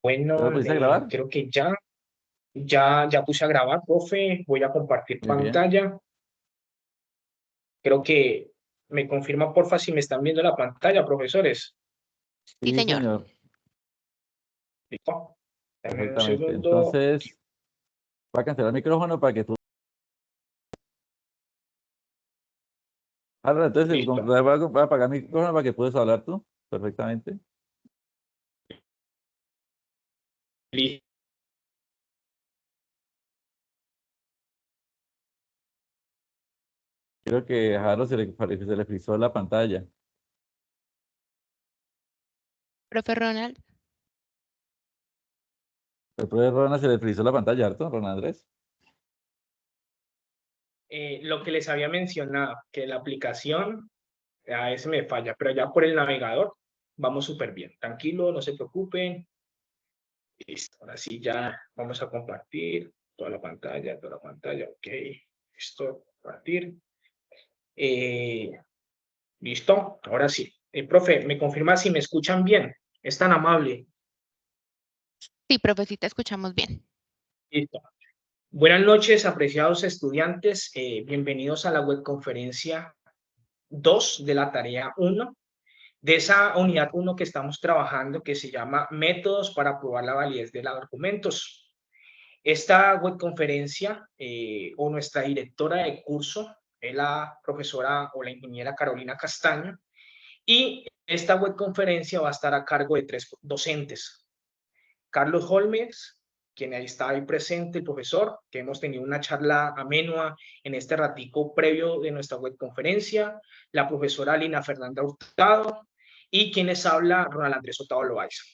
¿Ya lo Bueno, pudiste grabar? creo que ya puse a grabar, profe. Voy a compartir Muy bien. pantalla. Creo que me confirma, porfa, si me están viendo la pantalla, profesores. Sí, Sí, señor. señor. ¿Listo? Dame un Perfectamente. segundo. Entonces, voy a cancelar el micrófono para que tú... Ahora, entonces, Listo. voy a apagar el micrófono para que puedas hablar tú. Perfectamente. Listo. Creo que a Jaro se le frizó la pantalla. Profe Ronald, Después de Rona se le frizó la pantalla, ¿harto, Ron Andrés? Lo que les había mencionado, que la aplicación a veces me falla, pero ya por el navegador vamos súper bien. Tranquilo, no se preocupen. Listo. Ahora sí ya vamos a compartir toda la pantalla, toda la pantalla. Ok. Listo. Compartir. Eh, Listo, ahora sí. Profe, ¿me confirma si me escuchan bien? Es tan amable. sí, profe, sí te escuchamos bien. Listo. Buenas noches, apreciados estudiantes. Bienvenidos a la webconferencia 2 de la tarea 1 de esa unidad 1 que estamos trabajando, que se llama Métodos para probar la validez de los argumentos. Esta webconferencia o nuestra directora de curso es la profesora o la ingeniera Carolina Castaño. Y esta webconferencia va a estar a cargo de 3 docentes. Carlos Holmes, quien ahí está ahí presente, el profesor, que hemos tenido una charla amenua en este ratico previo de nuestra webconferencia, la profesora Lina Fernanda Hurtado y quien les habla, Ronald Andrés Otavo Loaiza.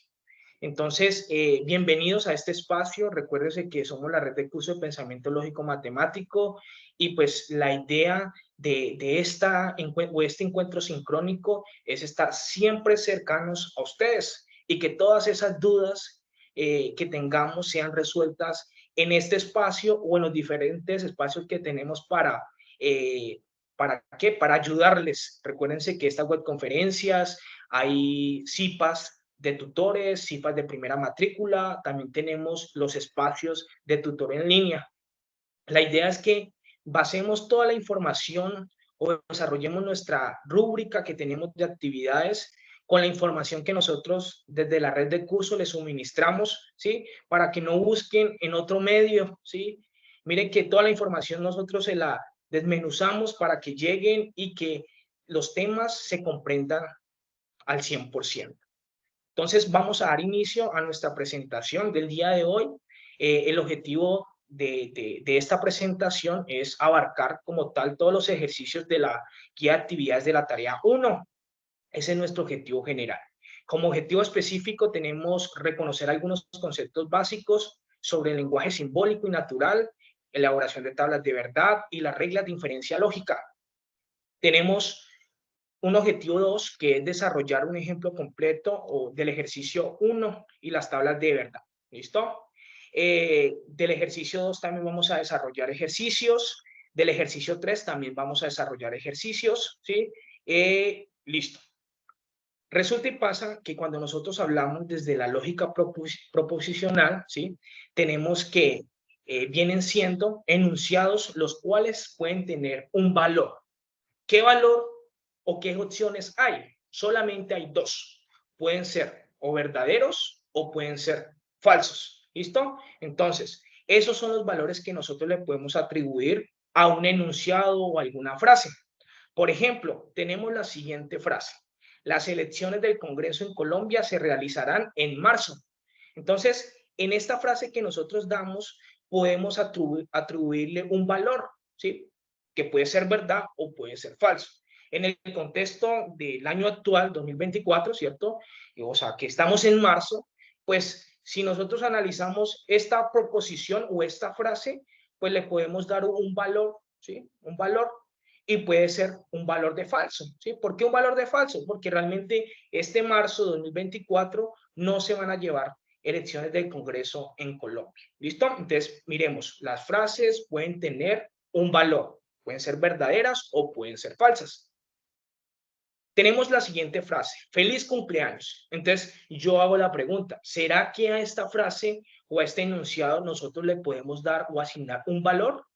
Entonces, bienvenidos a este espacio. Recuérdense que somos la red de curso de pensamiento lógico matemático y pues la idea de este encuentro sincrónico es estar siempre cercanos a ustedes y que todas esas dudas que tengamos sean resueltas en este espacio o en los diferentes espacios que tenemos ¿para qué? Para ayudarles. Recuérdense que estas webconferencias, hay CIPAS de tutores, CIPAS de primera matrícula, también tenemos los espacios de tutor en línea. La idea es que basemos toda la información o desarrollemos nuestra rúbrica que tenemos de actividades con la información que nosotros desde la red de curso les suministramos, ¿sí? Para que no busquen en otro medio, ¿sí? Miren que toda la información nosotros se la desmenuzamos para que lleguen y que los temas se comprendan al 100%. Entonces vamos a dar inicio a nuestra presentación del día de hoy. El objetivo de esta presentación es abarcar como tal todos los ejercicios de la guía de actividades de la tarea 1. Ese es nuestro objetivo general. Como objetivo específico tenemos reconocer algunos conceptos básicos sobre el lenguaje simbólico y natural, elaboración de tablas de verdad y las reglas de inferencia lógica. Tenemos un objetivo 2, que es desarrollar un ejemplo completo o del ejercicio 1 y las tablas de verdad. ¿Listo? Del ejercicio 2 también vamos a desarrollar ejercicios. Del ejercicio 3 también vamos a desarrollar ejercicios. ¿Sí? Listo. Resulta y pasa que cuando nosotros hablamos desde la lógica proposicional, ¿sí? Tenemos que vienen siendo enunciados los cuales pueden tener un valor. ¿Qué valor o qué opciones hay? Solamente hay dos. Pueden ser o verdaderos o pueden ser falsos. ¿Listo? Entonces, esos son los valores que nosotros le podemos atribuir a un enunciado o alguna frase. Por ejemplo, tenemos la siguiente frase. Las elecciones del Congreso en Colombia se realizarán en marzo. Entonces, en esta frase que nosotros damos, podemos atribuirle un valor, ¿sí? Que puede ser verdad o puede ser falso. En el contexto del año actual, 2024, ¿cierto? O sea, que estamos en marzo, pues si nosotros analizamos esta proposición o esta frase, pues le podemos dar un valor, ¿sí? Un valor y puede ser un valor de falso, ¿sí? ¿Por qué un valor de falso? Porque realmente este marzo de 2024 no se van a llevar elecciones del Congreso en Colombia. ¿Listo? Entonces, miremos, las frases pueden tener un valor, pueden ser verdaderas o pueden ser falsas. tenemos la siguiente frase, feliz cumpleaños. Entonces yo hago la pregunta, ¿será que a esta frase o a este enunciado nosotros le podemos dar o asignar un valor?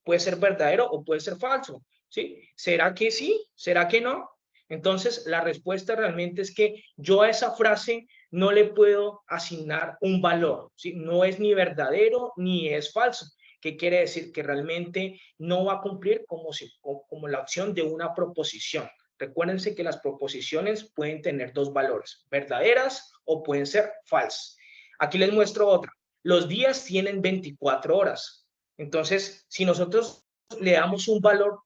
Puede ser verdadero o puede ser falso, ¿sí? ¿Será que sí? ¿Será que no? Entonces la respuesta realmente es que yo a esa frase no le puedo asignar un valor, ¿sí? No es ni verdadero ni es falso. ¿Qué quiere decir? Que realmente no va a cumplir como la opción de una proposición. Recuérdense que las proposiciones pueden tener dos valores, verdaderas o pueden ser falsas. Aquí les muestro otra. Los días tienen 24 horas. Entonces, si nosotros le damos un valor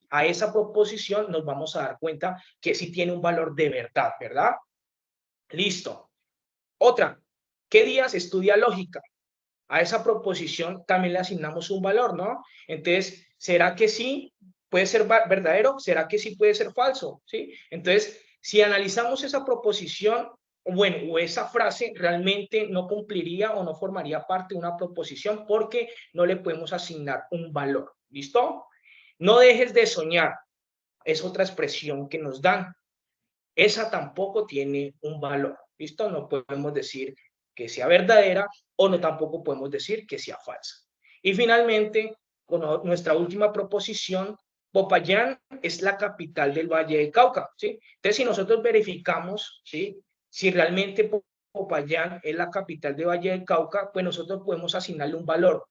a esa proposición, nos vamos a dar cuenta que sí tiene un valor de verdad, ¿verdad? Listo. Otra, ¿qué días estudia lógica? A esa proposición también le asignamos un valor, ¿no? Entonces, ¿será que sí puede ser verdadero? ¿Será que sí puede ser falso? ¿Sí? Entonces, si analizamos esa proposición, bueno, o esa frase realmente no cumpliría o no formaría parte de una proposición porque no le podemos asignar un valor. ¿Listo? No dejes de soñar. Es otra expresión que nos dan. Esa tampoco tiene un valor. ¿Listo? No podemos decir que sea verdadera o no tampoco podemos decir que sea falsa. Y finalmente, con nuestra última proposición, Popayán es la capital del Valle del Cauca, ¿sí? Entonces, si nosotros verificamos, ¿sí? Si realmente Popayán es la capital del Valle del Cauca, pues nosotros podemos asignarle un valor.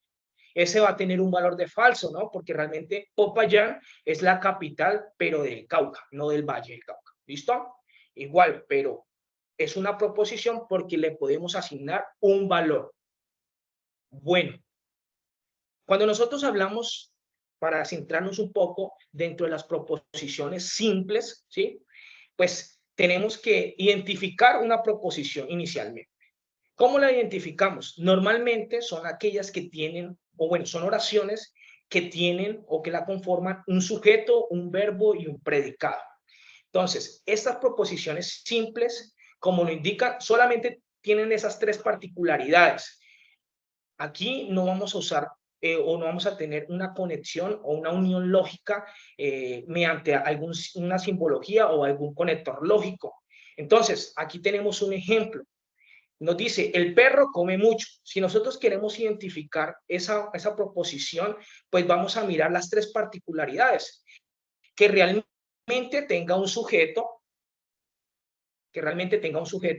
Ese va a tener un valor de falso, ¿no? Porque realmente Popayán es la capital, pero del Cauca, no del Valle del Cauca. ¿Listo? Igual, pero es una proposición porque le podemos asignar un valor. Bueno, cuando nosotros hablamos, para centrarnos un poco dentro de las proposiciones simples, ¿sí? Pues tenemos que identificar una proposición inicialmente. ¿Cómo la identificamos? Normalmente son aquellas que tienen, o bueno, son oraciones que tienen o que la conforman un sujeto, un verbo y un predicado. Entonces, estas proposiciones simples, como lo indican, solamente tienen esas tres particularidades. Aquí no vamos a usar o no vamos a tener una conexión o una unión lógica mediante una simbología o algún conector lógico. Entonces, aquí tenemos un ejemplo. Nos dice, el perro come mucho. Si nosotros queremos identificar esa proposición, pues vamos a mirar las tres particularidades. Que realmente tenga un sujeto,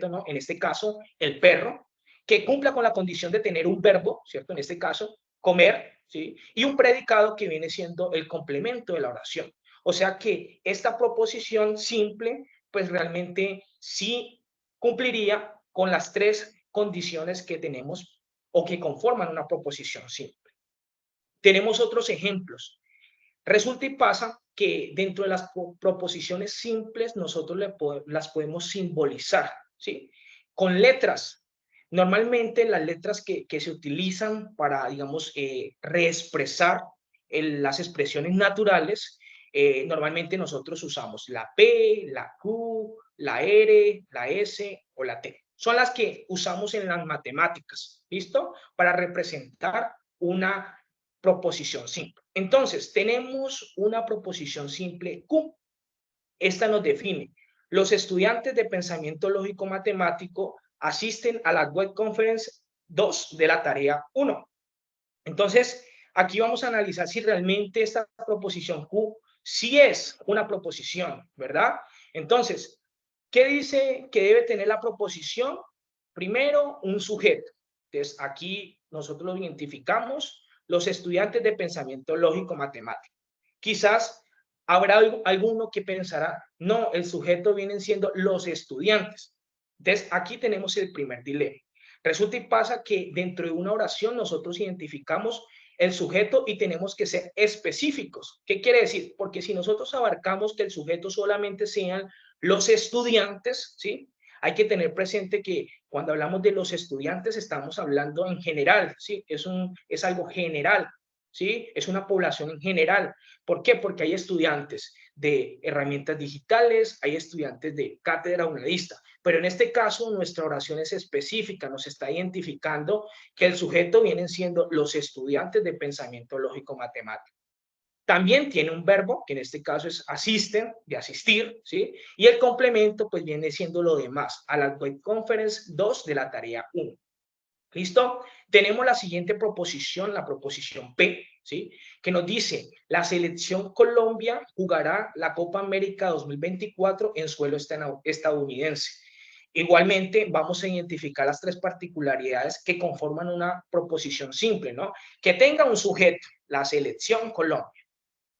¿no? En este caso, el perro, que cumpla con la condición de tener un verbo, ¿cierto? En este caso, comer, ¿sí? Y un predicado que viene siendo el complemento de la oración. O sea que esta proposición simple, pues realmente sí cumpliría con las tres condiciones que tenemos o que conforman una proposición simple. Tenemos otros ejemplos. Resulta y pasa que dentro de las proposiciones simples nosotros las podemos simbolizar, ¿sí? Con letras. Normalmente las letras que se utilizan para, digamos, reexpresar las expresiones naturales, normalmente nosotros usamos la P, la Q, la R, la S o la T. Son las que usamos en las matemáticas, ¿listo? Para representar una proposición simple. Entonces, tenemos una proposición simple Q. Esta nos define. Los estudiantes de pensamiento lógico matemático asisten a la web conference 2 de la tarea 1. Entonces, aquí vamos a analizar si realmente esta proposición Q sí es una proposición, ¿verdad? Entonces, ¿qué dice que debe tener la proposición? Primero, un sujeto. Entonces, aquí nosotros lo identificamos, los estudiantes de pensamiento lógico matemático. Quizás habrá alguno que pensará, no, el sujeto vienen siendo los estudiantes. Entonces, aquí tenemos el primer dilema. Resulta y pasa que dentro de una oración nosotros identificamos el sujeto y tenemos que ser específicos. ¿Qué quiere decir? Porque si nosotros abarcamos que el sujeto solamente sean los estudiantes, ¿sí? Hay que tener presente que cuando hablamos de los estudiantes estamos hablando en general, ¿sí? Es algo general, ¿sí? Es una población en general. ¿Por qué? Porque hay estudiantes de herramientas digitales, hay estudiantes de cátedra unidadista, pero en este caso nuestra oración es específica, nos está identificando que el sujeto vienen siendo los estudiantes de pensamiento lógico matemático. También tiene un verbo, que en este caso es asisten, de asistir, ¿sí? Y el complemento, pues viene siendo lo demás, a la Web Conference 2 de la tarea 1. ¿Listo? Tenemos la siguiente proposición, la proposición P, ¿sí? Que nos dice, la selección Colombia jugará la Copa América 2024 en suelo estadounidense. Igualmente, vamos a identificar las tres particularidades que conforman una proposición simple, ¿no? Que tenga un sujeto, la selección Colombia.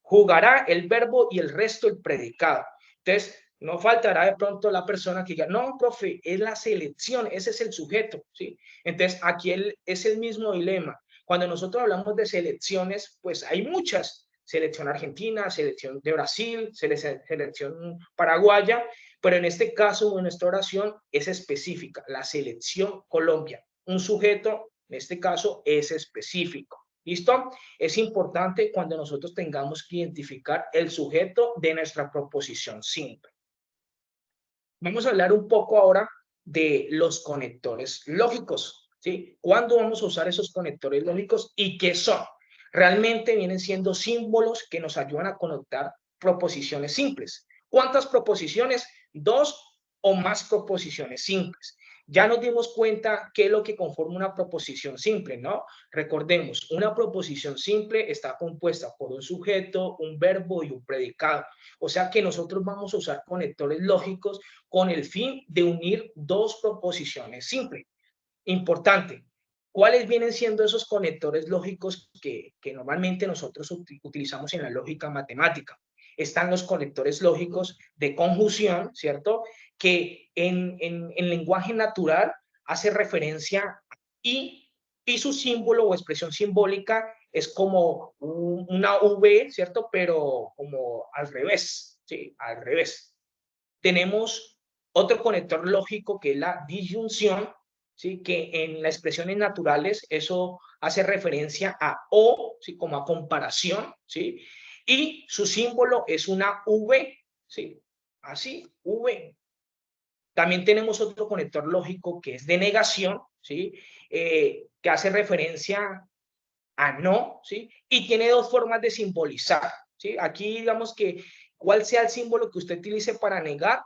Jugará el verbo y el resto el predicado. Entonces, no faltará de pronto la persona que diga, no, profe, es la selección, ese es el sujeto, ¿sí? Entonces, aquí es el mismo dilema. Cuando nosotros hablamos de selecciones, pues hay muchas. Selección argentina, selección de Brasil, selección paraguaya, pero en este caso, en nuestra oración, es específica, la selección Colombia. Un sujeto, en este caso, es específico. ¿Listo? Es importante cuando nosotros tengamos que identificar el sujeto de nuestra proposición simple. Vamos a hablar un poco ahora de los conectores lógicos, ¿sí? ¿Cuándo vamos a usar esos conectores lógicos y qué son? Realmente vienen siendo símbolos que nos ayudan a conectar proposiciones simples. ¿Cuántas proposiciones? 2 o más proposiciones simples. Ya nos dimos cuenta qué es lo que conforma una proposición simple, ¿no? Recordemos, una proposición simple está compuesta por un sujeto, un verbo y un predicado. O sea que nosotros vamos a usar conectores lógicos con el fin de unir dos proposiciones simples. Importante, ¿cuáles vienen siendo esos conectores lógicos que normalmente nosotros utilizamos en la lógica matemática? Están los conectores lógicos de conjunción, ¿cierto? Que en lenguaje natural hace referencia a y su símbolo o expresión simbólica es como una V, ¿cierto? Pero como al revés, ¿sí? Al revés. Tenemos otro conector lógico que es la disyunción, ¿sí? Que en las expresiones naturales eso hace referencia a o, ¿sí? Como a comparación, ¿sí? Y su símbolo es una V, ¿sí? Así, V. También tenemos otro conector lógico que es de negación, ¿sí? Que hace referencia a no, ¿sí? Y tiene dos formas de simbolizar, ¿sí? Aquí digamos que cuál sea el símbolo que usted utilice para negar,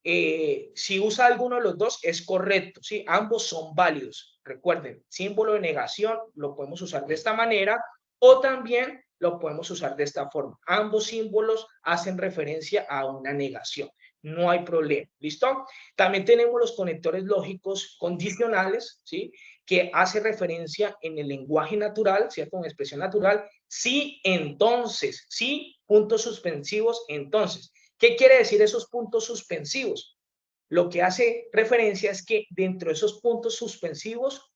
si usa alguno de los dos es correcto, ¿sí? Ambos son válidos. Recuerden, símbolo de negación lo podemos usar de esta manera o también lo podemos usar de esta forma. Ambos símbolos hacen referencia a una negación. No hay problema, ¿listo? También tenemos los conectores lógicos condicionales, ¿sí? Que hace referencia en el lenguaje natural, ¿cierto? En expresión natural, sí, entonces, sí, puntos suspensivos, entonces. ¿Qué quiere decir esos puntos suspensivos? Lo que hace referencia es que dentro de esos puntos suspensivos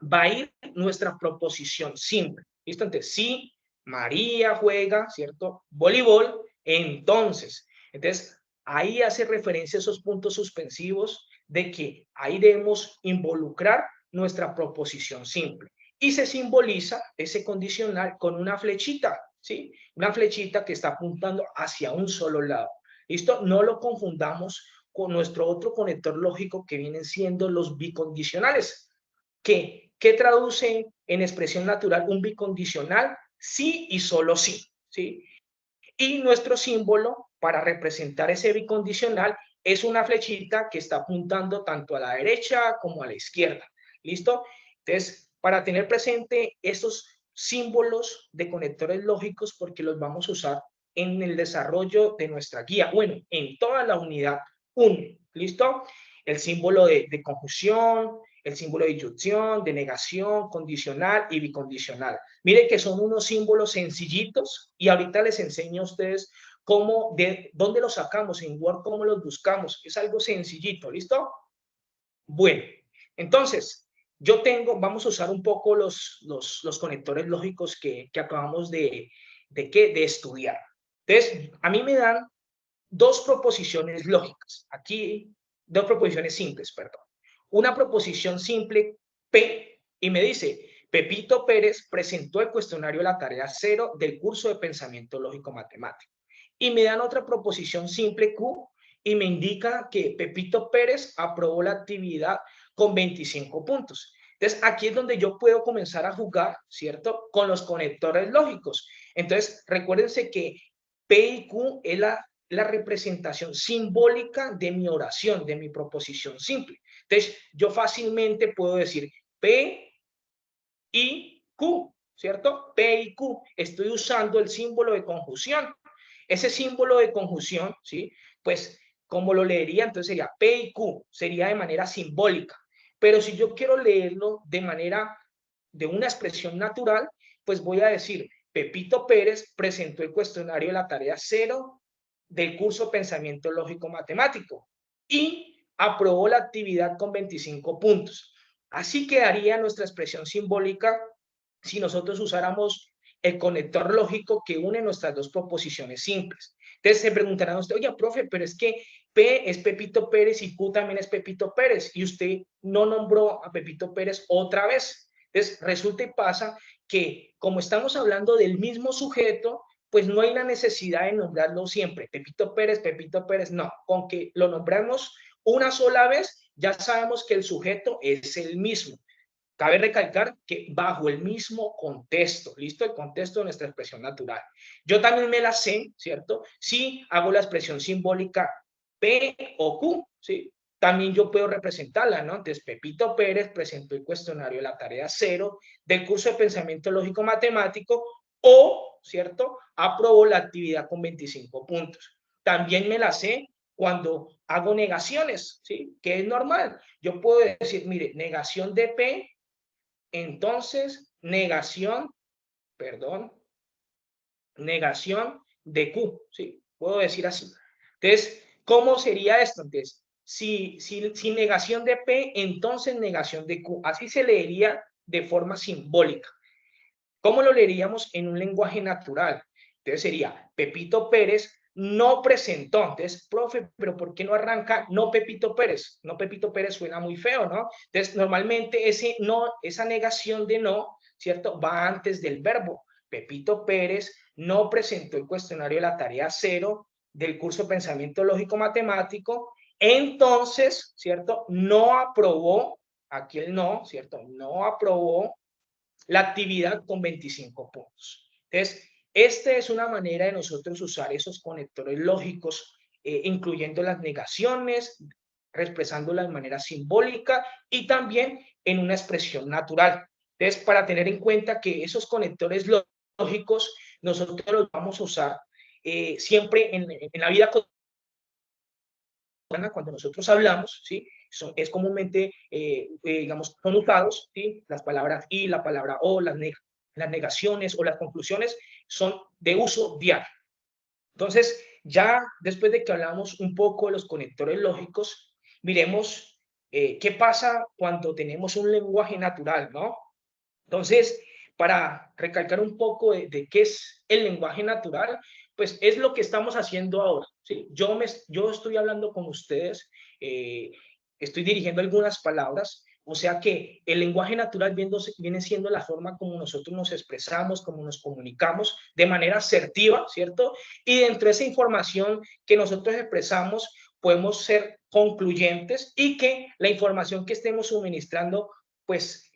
va a ir nuestra proposición simple. ¿Listo? Entonces, sí, María juega, ¿cierto? Voleibol, entonces. Entonces, ahí hace referencia a esos puntos suspensivos de que ahí debemos involucrar nuestra proposición simple. Y se simboliza ese condicional con una flechita, ¿sí? Una flechita que está apuntando hacia un solo lado. ¿Listo? No lo confundamos con nuestro otro conector lógico que vienen siendo los bicondicionales. ¿Qué traduce en expresión natural un bicondicional? Sí y solo sí, ¿sí? Y nuestro símbolo para representar ese bicondicional es una flechita que está apuntando tanto a la derecha como a la izquierda. ¿Listo? Entonces, para tener presente estos símbolos de conectores lógicos, porque los vamos a usar en el desarrollo de nuestra guía, bueno, en toda la unidad 1. ¿Listo? El símbolo de conjunción, el símbolo de disyunción, de negación, condicional y bicondicional. Mire que son unos símbolos sencillitos y ahorita les enseño a ustedes cómo, de dónde los sacamos en Word, cómo los buscamos. Es algo sencillito, ¿listo? Bueno, entonces, vamos a usar un poco los conectores lógicos que acabamos de estudiar. Entonces, a mí me dan dos proposiciones lógicas. Aquí, dos proposiciones simples, perdón. Una proposición simple, P, y me dice, Pepito Pérez presentó el cuestionario de la tarea 0 del curso de pensamiento lógico matemático. Y me dan otra proposición simple, Q, y me indica que Pepito Pérez aprobó la actividad con 25 puntos. Entonces, aquí es donde yo puedo comenzar a jugar, ¿cierto? Con los conectores lógicos. Entonces, recuérdense que P y Q es la representación simbólica de mi oración, de mi proposición simple. Entonces, yo fácilmente puedo decir P y Q, ¿cierto? P y Q. Estoy usando el símbolo de conjunción. Ese símbolo de conjunción, ¿sí? Pues, como lo leería, entonces sería P y Q, sería de manera simbólica. Pero si yo quiero leerlo de una expresión natural, pues voy a decir, Pepito Pérez presentó el cuestionario de la tarea 0 del curso Pensamiento Lógico Matemático y aprobó la actividad con 25 puntos. Así quedaría nuestra expresión simbólica si nosotros usáramos el conector lógico que une nuestras dos proposiciones simples. Entonces se preguntarán usted, oye, profe, pero es que P es Pepito Pérez y Q también es Pepito Pérez y usted no nombró a Pepito Pérez otra vez. Entonces resulta y pasa que como estamos hablando del mismo sujeto, pues no hay la necesidad de nombrarlo siempre, Pepito Pérez, no, con que lo nombramos una sola vez, ya sabemos que el sujeto es el mismo. Cabe recalcar que bajo el mismo contexto, ¿listo? El contexto de nuestra expresión natural. Yo también me la sé, ¿cierto? Si hago la expresión simbólica P o Q, ¿sí? También yo puedo representarla, ¿no? Entonces, Pepito Pérez presentó el cuestionario de la tarea 0 del curso de Pensamiento Lógico Matemático o, ¿cierto? Aprobó la actividad con 25 puntos. También me la sé cuando hago negaciones, ¿sí? Que es normal. Yo puedo decir, mire, negación de P, entonces negación de Q, ¿sí? Puedo decir así. Entonces, ¿cómo sería esto? Entonces, si negación de P, entonces negación de Q. Así se leería de forma simbólica. ¿Cómo lo leeríamos en un lenguaje natural? Entonces sería, Pepito Pérez no presentó. Entonces, profe, pero ¿por qué no arranca no Pepito Pérez? No Pepito Pérez suena muy feo, ¿no? Entonces, normalmente esa negación de no, ¿cierto? Va antes del verbo. Pepito Pérez no presentó el cuestionario de la tarea 0 del curso Pensamiento Lógico Matemático. Entonces, ¿cierto? No aprobó, aquí el no, ¿cierto? No aprobó la actividad con 25 puntos. Entonces, esta es una manera de nosotros usar esos conectores lógicos, incluyendo las negaciones, expresándolas de manera simbólica y también en una expresión natural. Entonces, para tener en cuenta que esos conectores lógicos nosotros los vamos a usar siempre en la vida cotidiana cuando nosotros hablamos, ¿sí? Es comúnmente, digamos, son usados, ¿sí? Las palabras y, la palabra o, las negaciones o las conclusiones son de uso diario. Entonces, ya después de que hablamos un poco de los conectores lógicos, miremos qué pasa cuando tenemos un lenguaje natural, ¿no? Entonces, para recalcar un poco de qué es el lenguaje natural, pues es lo que estamos haciendo ahora, ¿sí? Yo estoy hablando con ustedes, estoy dirigiendo algunas palabras, o sea que el lenguaje natural viene siendo la forma como nosotros nos expresamos, como nos comunicamos de manera asertiva, ¿cierto? Y dentro de esa información que nosotros expresamos, podemos ser concluyentes y que la información que estemos suministrando pues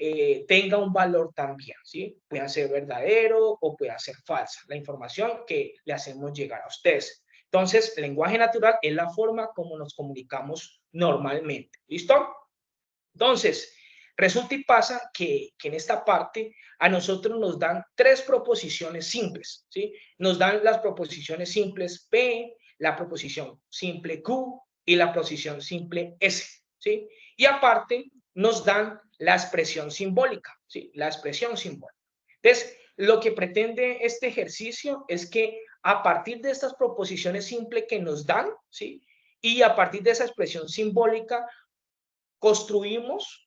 tenga un valor también, ¿sí? Puede ser verdadero o puede ser falsa la información que le hacemos llegar a ustedes. Entonces, el lenguaje natural es la forma como nos comunicamos normalmente. ¿Listo? Entonces, resulta y pasa que en esta parte a nosotros nos dan tres proposiciones simples, ¿sí? Nos dan las proposiciones simples P, la proposición simple Q y la proposición simple S, ¿sí? Y aparte nos dan la expresión simbólica, ¿sí? La expresión simbólica. Entonces, lo que pretende este ejercicio es que a partir de estas proposiciones simples que nos dan, ¿sí? Y a partir de esa expresión simbólica, construyamos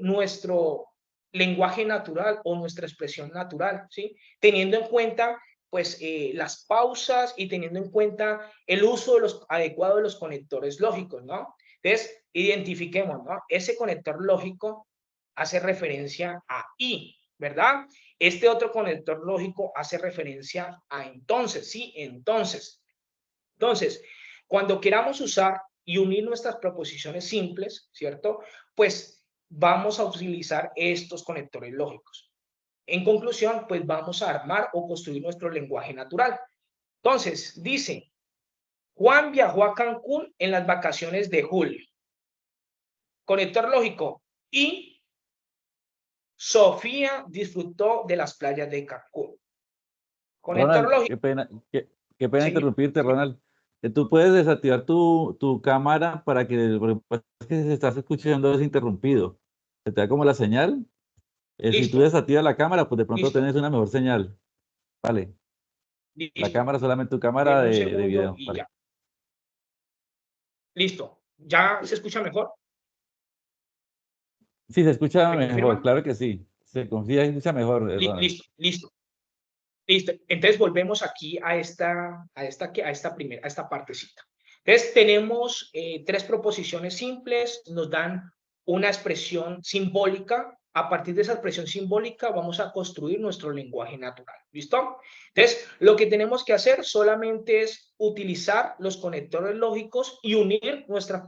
nuestro lenguaje natural o nuestra expresión natural, ¿sí? Teniendo en cuenta pues las pausas y teniendo en cuenta el uso adecuado de los conectores lógicos, ¿no? Entonces, identifiquemos, ¿no? Ese conector lógico hace referencia a y, ¿verdad? Este otro conector lógico hace referencia a entonces, ¿sí? Entonces, cuando queramos usar y unir nuestras proposiciones simples, ¿cierto? Pues vamos a utilizar estos conectores lógicos. En conclusión, pues vamos a armar o construir nuestro lenguaje natural. Entonces, dice, Juan viajó a Cancún en las vacaciones de julio. Conector lógico. Y Sofía disfrutó de las playas de Cancún. Conector Ronald, lógico. qué pena Señor. interrumpirte, Ronald. Tú puedes desactivar tu cámara para que, porque es que se estás escuchando es interrumpido. Se te da como la señal. Si tú Listo. desactivas la cámara, pues de pronto Listo. tenés una mejor señal. Vale. La Listo. cámara, solamente tu cámara Deme un de segundo video. y Vale. ya. Listo. ¿Ya se escucha mejor? Sí, se escucha ¿Me mejor, confirman? claro que sí. Se confía y se escucha mejor, Ronald. Listo, listo. Listo. Entonces volvemos aquí a esta partecita. Entonces tenemos tres proposiciones simples, nos dan una expresión simbólica. A partir de esa expresión simbólica vamos a construir nuestro lenguaje natural. ¿Listo? Entonces, lo que tenemos que hacer solamente es utilizar los conectores lógicos y unir nuestras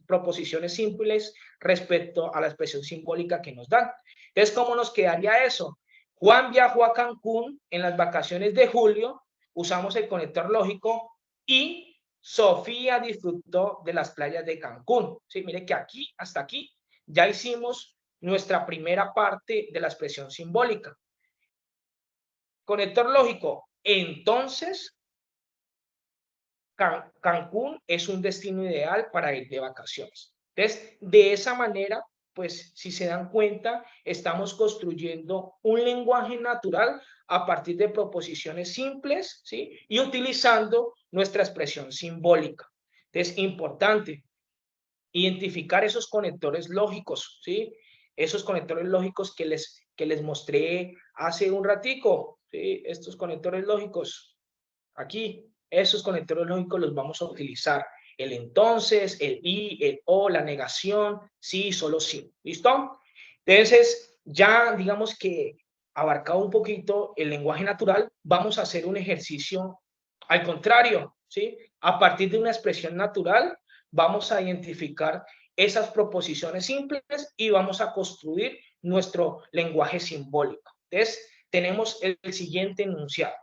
proposiciones simples respecto a la expresión simbólica que nos dan. Entonces, ¿cómo nos quedaría eso? Juan viajó a Cancún en las vacaciones de julio, usamos el conector lógico, y Sofía disfrutó de las playas de Cancún. Sí, mire que aquí, hasta aquí, ya hicimos nuestra primera parte de la expresión simbólica. Conector lógico, entonces, Cancún es un destino ideal para ir de vacaciones. Entonces, de esa manera, pues, si se dan cuenta, estamos construyendo un lenguaje natural a partir de proposiciones simples, ¿sí? Y utilizando nuestra expresión simbólica. Entonces, importante identificar esos conectores lógicos, ¿sí? Esos conectores lógicos que les mostré hace un ratico, ¿sí? Estos conectores lógicos, aquí, esos conectores lógicos los vamos a utilizar. El entonces, el y, el o, la negación, sí, solo sí. ¿Listo? Entonces, ya digamos que abarcado un poquito el lenguaje natural, vamos a hacer un ejercicio al contrario, ¿sí? A partir de una expresión natural, vamos a identificar esas proposiciones simples y vamos a construir nuestro lenguaje simbólico. Entonces, tenemos el siguiente enunciado.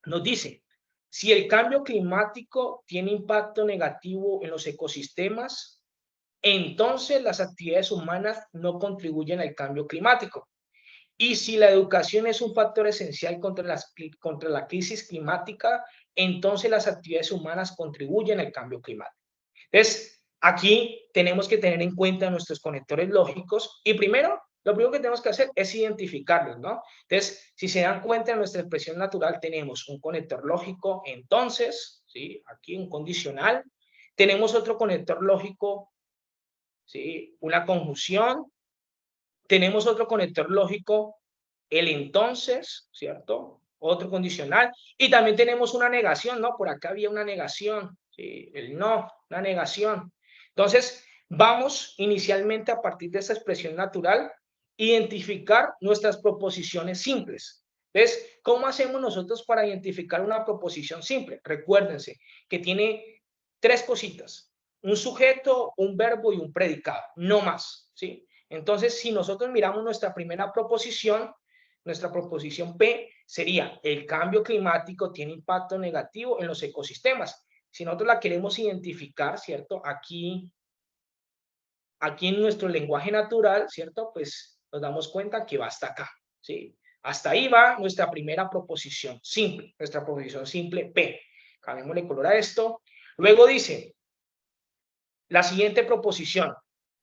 Nos dice, si el cambio climático tiene impacto negativo en los ecosistemas, entonces las actividades humanas no contribuyen al cambio climático. Y si la educación es un factor esencial contra la crisis climática, entonces las actividades humanas contribuyen al cambio climático. Entonces, aquí tenemos que tener en cuenta nuestros conectores lógicos y primero, lo primero que tenemos que hacer es identificarlos, ¿no? Entonces, si se dan cuenta en nuestra expresión natural tenemos un conector lógico, entonces, ¿sí? Aquí un condicional. Tenemos otro conector lógico, ¿sí? Una conjunción. Tenemos otro conector lógico, el entonces, ¿cierto? Otro condicional. Y también tenemos una negación, ¿no? Por acá había una negación, ¿sí? El no, una negación. Entonces, vamos inicialmente a partir de esta expresión natural, identificar nuestras proposiciones simples. ¿Ves? ¿Cómo hacemos nosotros para identificar una proposición simple? Recuérdense que tiene tres cositas, un sujeto, un verbo y un predicado, no más, ¿sí? Entonces, si nosotros miramos nuestra primera proposición, nuestra proposición P sería el cambio climático tiene impacto negativo en los ecosistemas. Si nosotros la queremos identificar, ¿cierto? Aquí en nuestro lenguaje natural, ¿cierto? Pues nos damos cuenta que va hasta acá, ¿sí? Hasta ahí va nuestra primera proposición simple, nuestra proposición simple P. Cambiémosle color a esto. Luego dice, la siguiente proposición,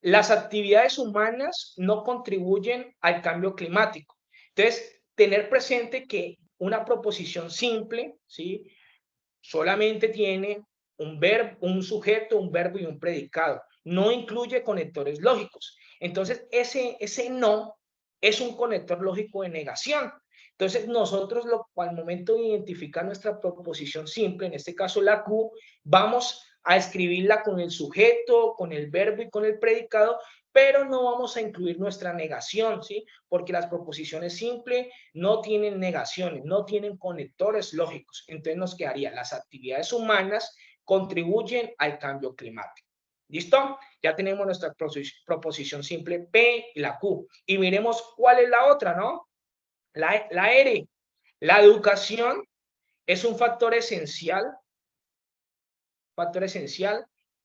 las actividades humanas no contribuyen al cambio climático. Entonces, tener presente que una proposición simple, ¿sí? Solamente tiene un verbo, un sujeto, un verbo y un predicado. No incluye conectores lógicos. Entonces, ese no es un conector lógico de negación. Entonces, nosotros al momento de identificar nuestra proposición simple, en este caso la Q, vamos a escribirla con el sujeto, con el verbo y con el predicado, pero no vamos a incluir nuestra negación, ¿sí? Porque las proposiciones simples no tienen negaciones, no tienen conectores lógicos. Entonces nos quedaría, las actividades humanas contribuyen al cambio climático. ¿Listo? Ya tenemos nuestra proposición simple P y la Q. Y miremos cuál es la otra, ¿no? La R. La educación es un factor esencial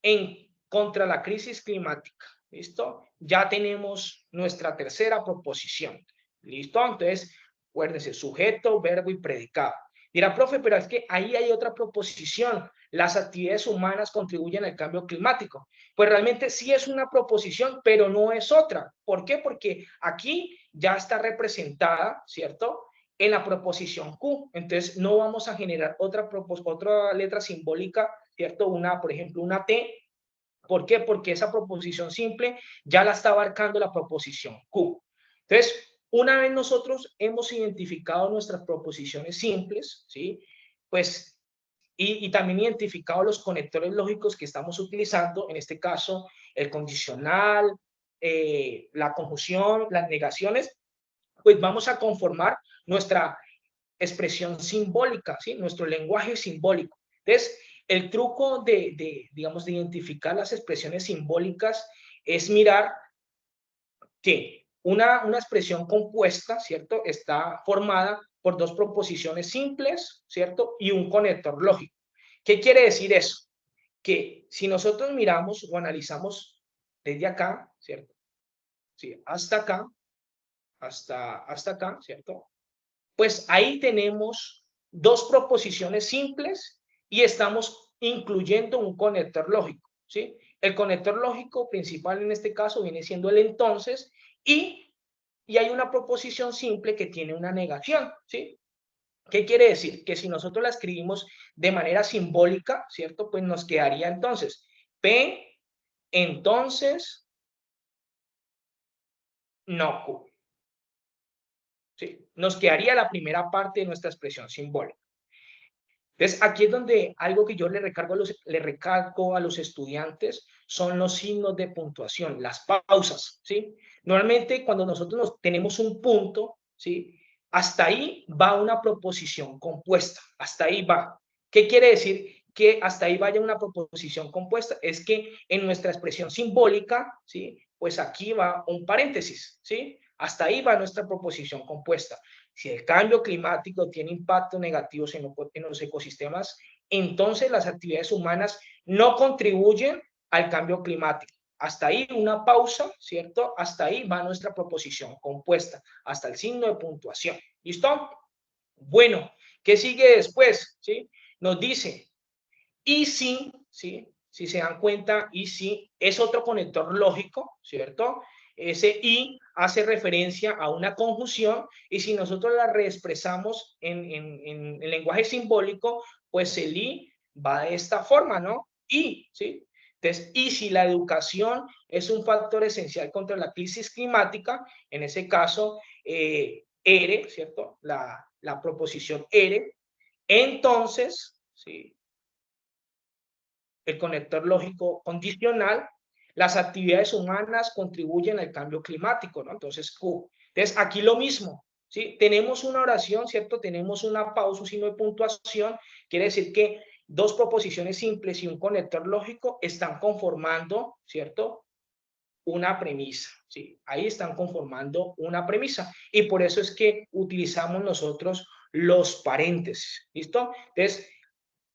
en contra la crisis climática. ¿Listo? Ya tenemos nuestra tercera proposición. ¿Listo? Entonces, acuérdense, sujeto, verbo y predicado. Dirá, profe, pero es que ahí hay otra proposición. Las actividades humanas contribuyen al cambio climático. Pues realmente sí es una proposición, pero no es otra. ¿Por qué? Porque aquí ya está representada, ¿cierto?, en la proposición Q. Entonces, no vamos a generar otra letra simbólica, ¿cierto? Por ejemplo, una T. ¿Por qué? Porque esa proposición simple ya la está abarcando la proposición Q. Entonces, una vez nosotros hemos identificado nuestras proposiciones simples, ¿sí? Pues, y también identificado los conectores lógicos que estamos utilizando, en este caso, el condicional, la conjunción, las negaciones, pues vamos a conformar nuestra expresión simbólica, ¿sí? Nuestro lenguaje simbólico. Entonces, el truco digamos, de identificar las expresiones simbólicas es mirar que una expresión compuesta, ¿cierto?, está formada por dos proposiciones simples, ¿cierto?, y un conector lógico. ¿Qué quiere decir eso? Que si nosotros miramos o analizamos desde acá, ¿cierto?, sí, hasta acá, hasta acá, ¿cierto?, pues ahí tenemos dos proposiciones simples y estamos incluyendo un conector lógico, ¿sí? El conector lógico principal en este caso viene siendo el entonces y hay una proposición simple que tiene una negación, ¿sí? ¿Qué quiere decir? Que si nosotros la escribimos de manera simbólica, ¿cierto? Pues nos quedaría entonces P, entonces, no Q. ¿Sí? Nos quedaría la primera parte de nuestra expresión simbólica. Entonces, aquí es donde algo que yo le recalco a los estudiantes son los signos de puntuación, las pausas, ¿sí? Normalmente cuando nosotros tenemos un punto, ¿sí?, hasta ahí va una proposición compuesta, hasta ahí va. ¿Qué quiere decir que hasta ahí vaya una proposición compuesta? Es que en nuestra expresión simbólica, ¿sí?, pues aquí va un paréntesis, ¿sí? Hasta ahí va nuestra proposición compuesta. Si el cambio climático tiene impactos negativos en los ecosistemas, entonces las actividades humanas no contribuyen al cambio climático. Hasta ahí una pausa, ¿cierto? Hasta ahí va nuestra proposición compuesta, hasta el signo de puntuación. ¿Listo? Bueno, ¿qué sigue después? ¿Sí? Nos dice, y si, ¿sí?, si se dan cuenta, y si es otro conector lógico, ¿cierto? Ese y hace referencia a una conjunción y si nosotros la reexpresamos en lenguaje simbólico, pues el y va de esta forma, ¿no? Y, ¿sí? Entonces, y si la educación es un factor esencial contra la crisis climática, en ese caso, ERE, ¿cierto? La proposición ERE, entonces, ¿sí?, el conector lógico condicional, las actividades humanas contribuyen al cambio climático, ¿no? Entonces, Q. Entonces, aquí lo mismo, ¿sí? Tenemos una oración, ¿cierto? Tenemos una pausa, un signo de puntuación, quiere decir que dos proposiciones simples y un conector lógico están conformando, ¿cierto?, una premisa, ¿sí? Ahí están conformando una premisa y por eso es que utilizamos nosotros los paréntesis, ¿listo? Entonces,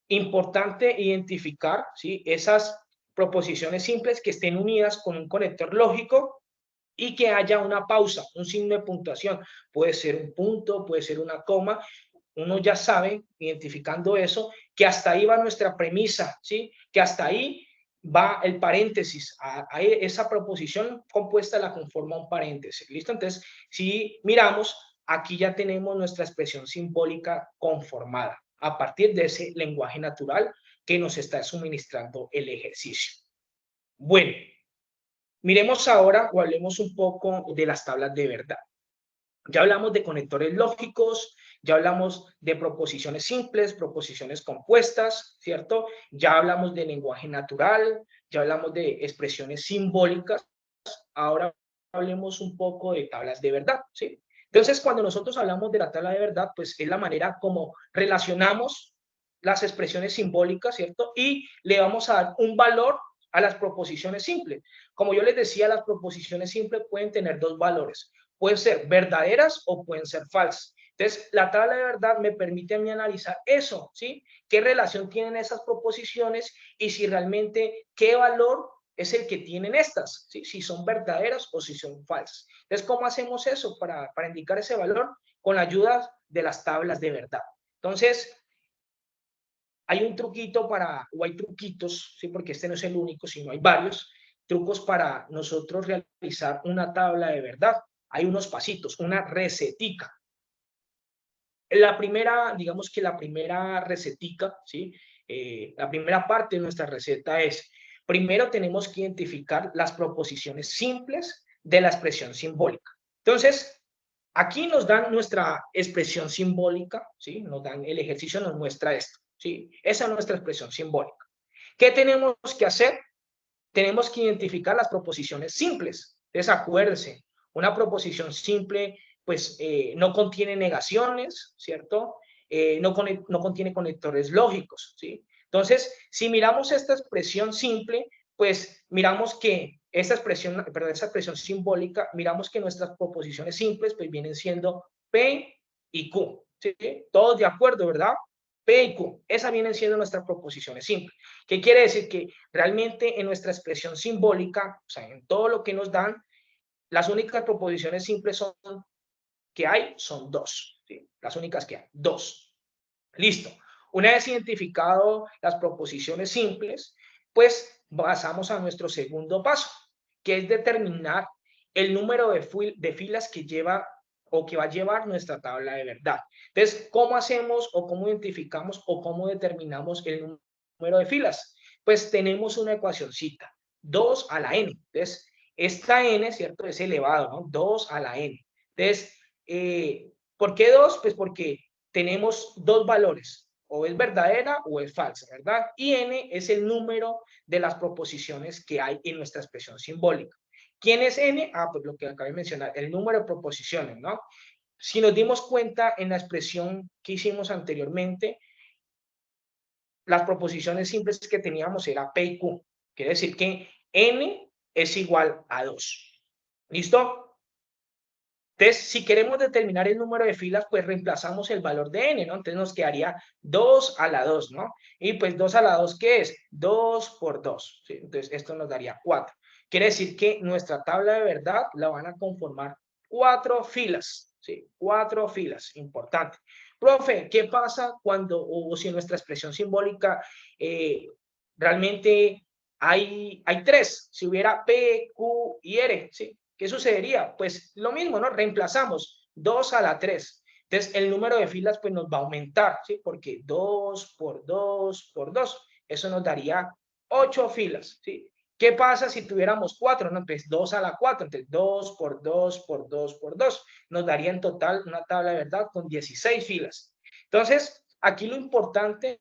importante identificar, ¿sí?, esas proposiciones simples que estén unidas con un conector lógico y que haya una pausa, un signo de puntuación. Puede ser un punto, puede ser una coma. Uno ya sabe, identificando eso, que hasta ahí va nuestra premisa, ¿sí?, que hasta ahí va el paréntesis. A esa proposición compuesta la conforma un paréntesis. ¿Listo? Entonces, si miramos, aquí ya tenemos nuestra expresión simbólica conformada a partir de ese lenguaje natural que nos está suministrando el ejercicio. Bueno, miremos ahora o hablemos un poco de las tablas de verdad. Ya hablamos de conectores lógicos, ya hablamos de proposiciones simples, proposiciones compuestas, ¿cierto? Ya hablamos de lenguaje natural, ya hablamos de expresiones simbólicas. Ahora hablemos un poco de tablas de verdad, ¿sí? Entonces, cuando nosotros hablamos de la tabla de verdad, pues es la manera como relacionamos las expresiones simbólicas, ¿cierto? Y le vamos a dar un valor a las proposiciones simples. Como yo les decía, las proposiciones simples pueden tener dos valores. Pueden ser verdaderas o pueden ser falsas. Entonces, la tabla de verdad me permite a mí analizar eso, ¿sí? ¿Qué relación tienen esas proposiciones y si realmente qué valor es el que tienen estas, ¿sí? Si son verdaderas o si son falsas. Entonces, ¿cómo hacemos eso para indicar ese valor? Con la ayuda de las tablas de verdad. Entonces, hay un truquito o hay truquitos, ¿sí? Porque este no es el único, sino hay varios trucos para nosotros realizar una tabla de verdad. Hay unos pasitos, una recetica. La primera, digamos que la primera recetica, ¿sí? La primera parte de nuestra receta es, primero tenemos que identificar las proposiciones simples de la expresión simbólica. Entonces, aquí nos dan nuestra expresión simbólica, ¿sí? Nos dan, el ejercicio nos muestra esto, ¿sí? Esa es nuestra expresión simbólica. ¿Qué tenemos que hacer? Tenemos que identificar las proposiciones simples. Entonces, acuérdense, una proposición simple pues no contiene negaciones, ¿cierto? No contiene conectores lógicos, ¿sí? Entonces, si miramos esta expresión simple, pues miramos que esta expresión simbólica, miramos que nuestras proposiciones simples pues vienen siendo P y Q, ¿sí? Todos de acuerdo, ¿verdad? P y Q, esas vienen siendo nuestras proposiciones simples. ¿Qué quiere decir? Que realmente en nuestra expresión simbólica, o sea, en todo lo que nos dan, las únicas proposiciones simples que hay son dos, ¿sí? Las únicas que hay, dos. Listo. Una vez identificado las proposiciones simples, pues pasamos a nuestro segundo paso, que es determinar el número de filas que lleva o que va a llevar nuestra tabla de verdad. Entonces, ¿cómo hacemos o cómo identificamos o cómo determinamos el número de filas? Pues tenemos una ecuacioncita, 2 a la n. Entonces, esta n, ¿cierto? Es elevado, ¿no? 2 a la n. Entonces, ¿por qué 2? Pues porque tenemos dos valores, o es verdadera o es falsa, ¿verdad? Y n es el número de las proposiciones que hay en nuestra expresión simbólica. ¿Quién es n? Ah, pues lo que acabé de mencionar, el número de proposiciones, ¿no? Si nos dimos cuenta en la expresión que hicimos anteriormente, las proposiciones simples que teníamos era P y Q. Quiere decir que n es igual a 2. ¿Listo? Entonces, si queremos determinar el número de filas, pues reemplazamos el valor de n, ¿no? Entonces nos quedaría 2 a la 2, ¿no? Y pues 2 a la 2, ¿qué es? 2 por 2, ¿sí? Entonces esto nos daría 4. Quiere decir que nuestra tabla de verdad la van a conformar 4 filas, ¿sí? 4 filas, importante. Profe, ¿qué pasa cuando, o si en nuestra expresión simbólica realmente hay 3? Si hubiera P, Q y R, ¿sí? ¿Qué sucedería? Pues lo mismo, ¿no? Reemplazamos 2 a la 3. Entonces, el número de filas pues nos va a aumentar, ¿sí? Porque 2 por 2 por 2, eso nos daría 8 filas, ¿sí? ¿Qué pasa si tuviéramos 4? No, pues 2 a la 4, entonces 2 por 2 por 2 por 2, nos daría en total una tabla de verdad con 16 filas. Entonces, aquí lo importante,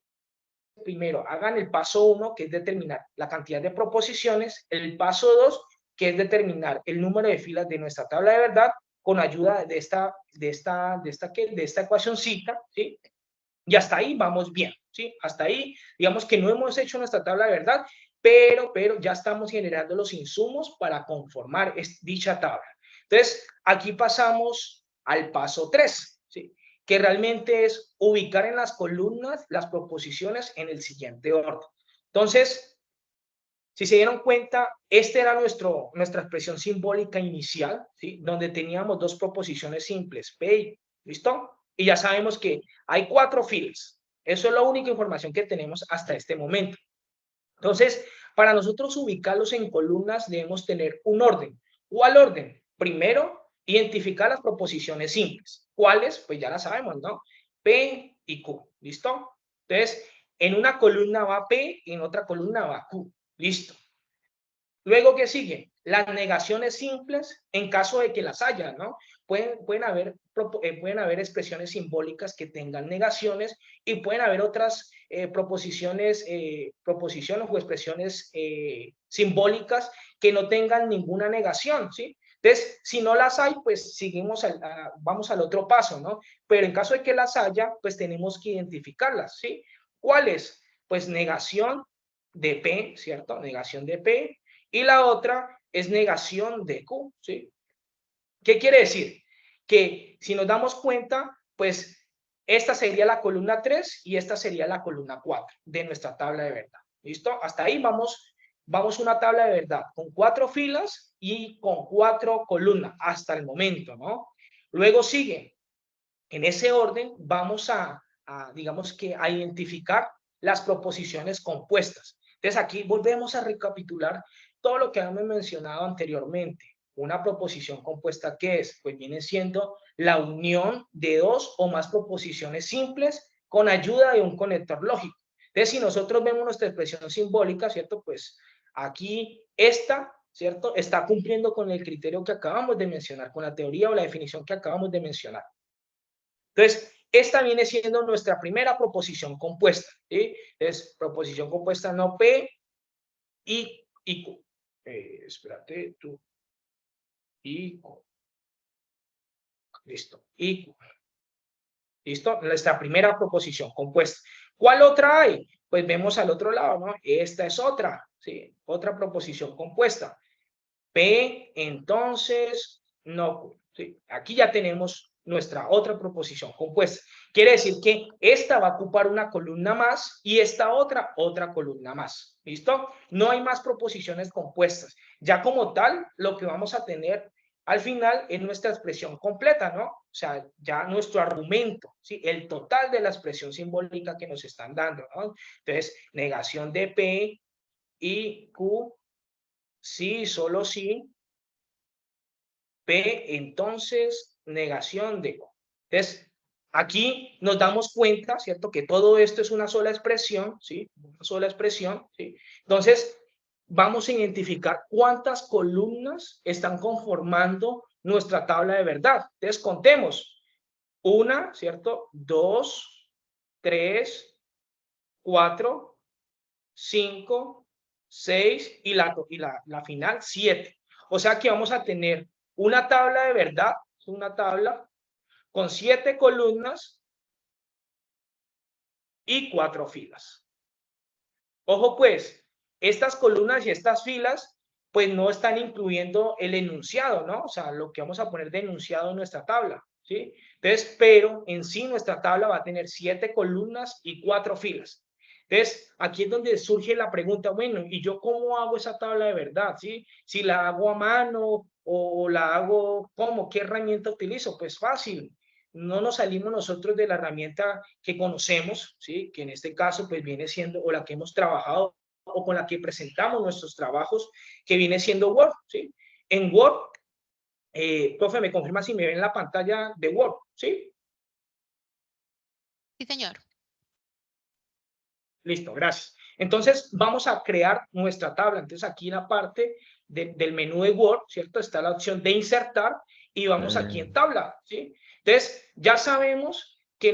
primero, hagan el paso 1, que es determinar la cantidad de proposiciones, el paso 2, que es determinar el número de filas de nuestra tabla de verdad con ayuda de esta ecuacioncita, ¿sí? Y hasta ahí vamos bien, ¿sí? Hasta ahí, digamos que no hemos hecho nuestra tabla de verdad, pero ya estamos generando los insumos para conformar dicha tabla. Entonces, aquí pasamos al paso 3, ¿sí? Que realmente es ubicar en las columnas las proposiciones en el siguiente orden. Entonces, si se dieron cuenta, esta era nuestra expresión simbólica inicial, ¿sí? Donde teníamos dos proposiciones simples, P y, ¿listo? Y ya sabemos que hay 4 filas. Eso es la única información que tenemos hasta este momento. Entonces, para nosotros ubicarlos en columnas debemos tener un orden. ¿Cuál orden? Primero, identificar las proposiciones simples. ¿Cuáles? Pues ya las sabemos, ¿no? P y Q, ¿listo? Entonces, en una columna va P y en otra columna va Q. Listo. Luego, ¿qué sigue? Las negaciones simples, en caso de que las haya, ¿no? Pueden haber expresiones simbólicas que tengan negaciones y pueden haber otras proposiciones o expresiones simbólicas que no tengan ninguna negación, ¿sí? Entonces, si no las hay, pues vamos al otro paso, ¿no? Pero en caso de que las haya, pues tenemos que identificarlas, ¿sí? ¿Cuáles? Pues negación de P, ¿cierto? Negación de P. Y la otra es negación de Q, ¿sí? ¿Qué quiere decir? Que si nos damos cuenta, pues esta sería la columna 3 y esta sería la columna 4 de nuestra tabla de verdad. ¿Listo? Hasta ahí vamos una tabla de verdad con 4 filas y con 4 columnas hasta el momento, ¿no? Luego sigue, en ese orden vamos digamos que a identificar las proposiciones compuestas. Entonces aquí volvemos a recapitular todo lo que hemos mencionado anteriormente. Una proposición compuesta, ¿qué es? Pues viene siendo la unión de dos o más proposiciones simples con ayuda de un conector lógico. Entonces, si nosotros vemos nuestra expresión simbólica, ¿cierto? Pues aquí esta, ¿cierto? Está cumpliendo con el criterio que acabamos de mencionar, con la teoría o la definición que acabamos de mencionar. Entonces, esta viene siendo nuestra primera proposición compuesta, ¿sí? Es proposición compuesta no P y Q. Espérate, tú. Y Q. Listo. Y Q. ¿Listo? Nuestra primera proposición compuesta. ¿Cuál otra hay? Pues vemos al otro lado, ¿no? Esta es otra, ¿sí? Otra proposición compuesta. P, entonces, no Q, ¿sí? Aquí ya tenemos nuestra otra proposición compuesta. Quiere decir que esta va a ocupar una columna más y esta otra columna más. ¿Listo? No hay más proposiciones compuestas. Ya como tal, lo que vamos a tener al final es nuestra expresión completa, ¿no? O sea, ya nuestro argumento, ¿sí? El total de la expresión simbólica que nos están dando, ¿no? Entonces, negación de P y Q, sí, solo sí. P, entonces, negación de Q. Entonces, aquí nos damos cuenta, ¿cierto? Que todo esto es una sola expresión, ¿sí? Una sola expresión, ¿sí? Entonces, vamos a identificar cuántas columnas están conformando nuestra tabla de verdad. Entonces, contemos. 1, ¿cierto? 2, 3, 4, 5, 6 y la final 7. O sea que vamos a tener una tabla de verdad, una tabla con 7 columnas y 4 filas. Ojo pues, estas columnas y estas filas pues no están incluyendo el enunciado, ¿no? O sea, lo que vamos a poner de enunciado en nuestra tabla, ¿sí? Entonces, pero en sí nuestra tabla va a tener 7 columnas y 4 filas. Entonces, aquí es donde surge la pregunta, bueno, ¿y yo cómo hago esa tabla de verdad? ¿Sí? Si la hago a mano o la hago, ¿cómo? ¿Qué herramienta utilizo? Pues fácil. No nos salimos nosotros de la herramienta que conocemos, ¿sí? Que en este caso pues viene siendo o la que hemos trabajado o con la que presentamos nuestros trabajos, que viene siendo Word, ¿sí? En Word, profe, ¿me confirma si me ven la pantalla de Word? ¿Sí? Sí, señor. Listo, gracias. Entonces, vamos a crear nuestra tabla. Entonces, aquí en la parte del menú de Word, ¿cierto? Está la opción de insertar y vamos aquí en tabla, ¿sí? Entonces, ya sabemos que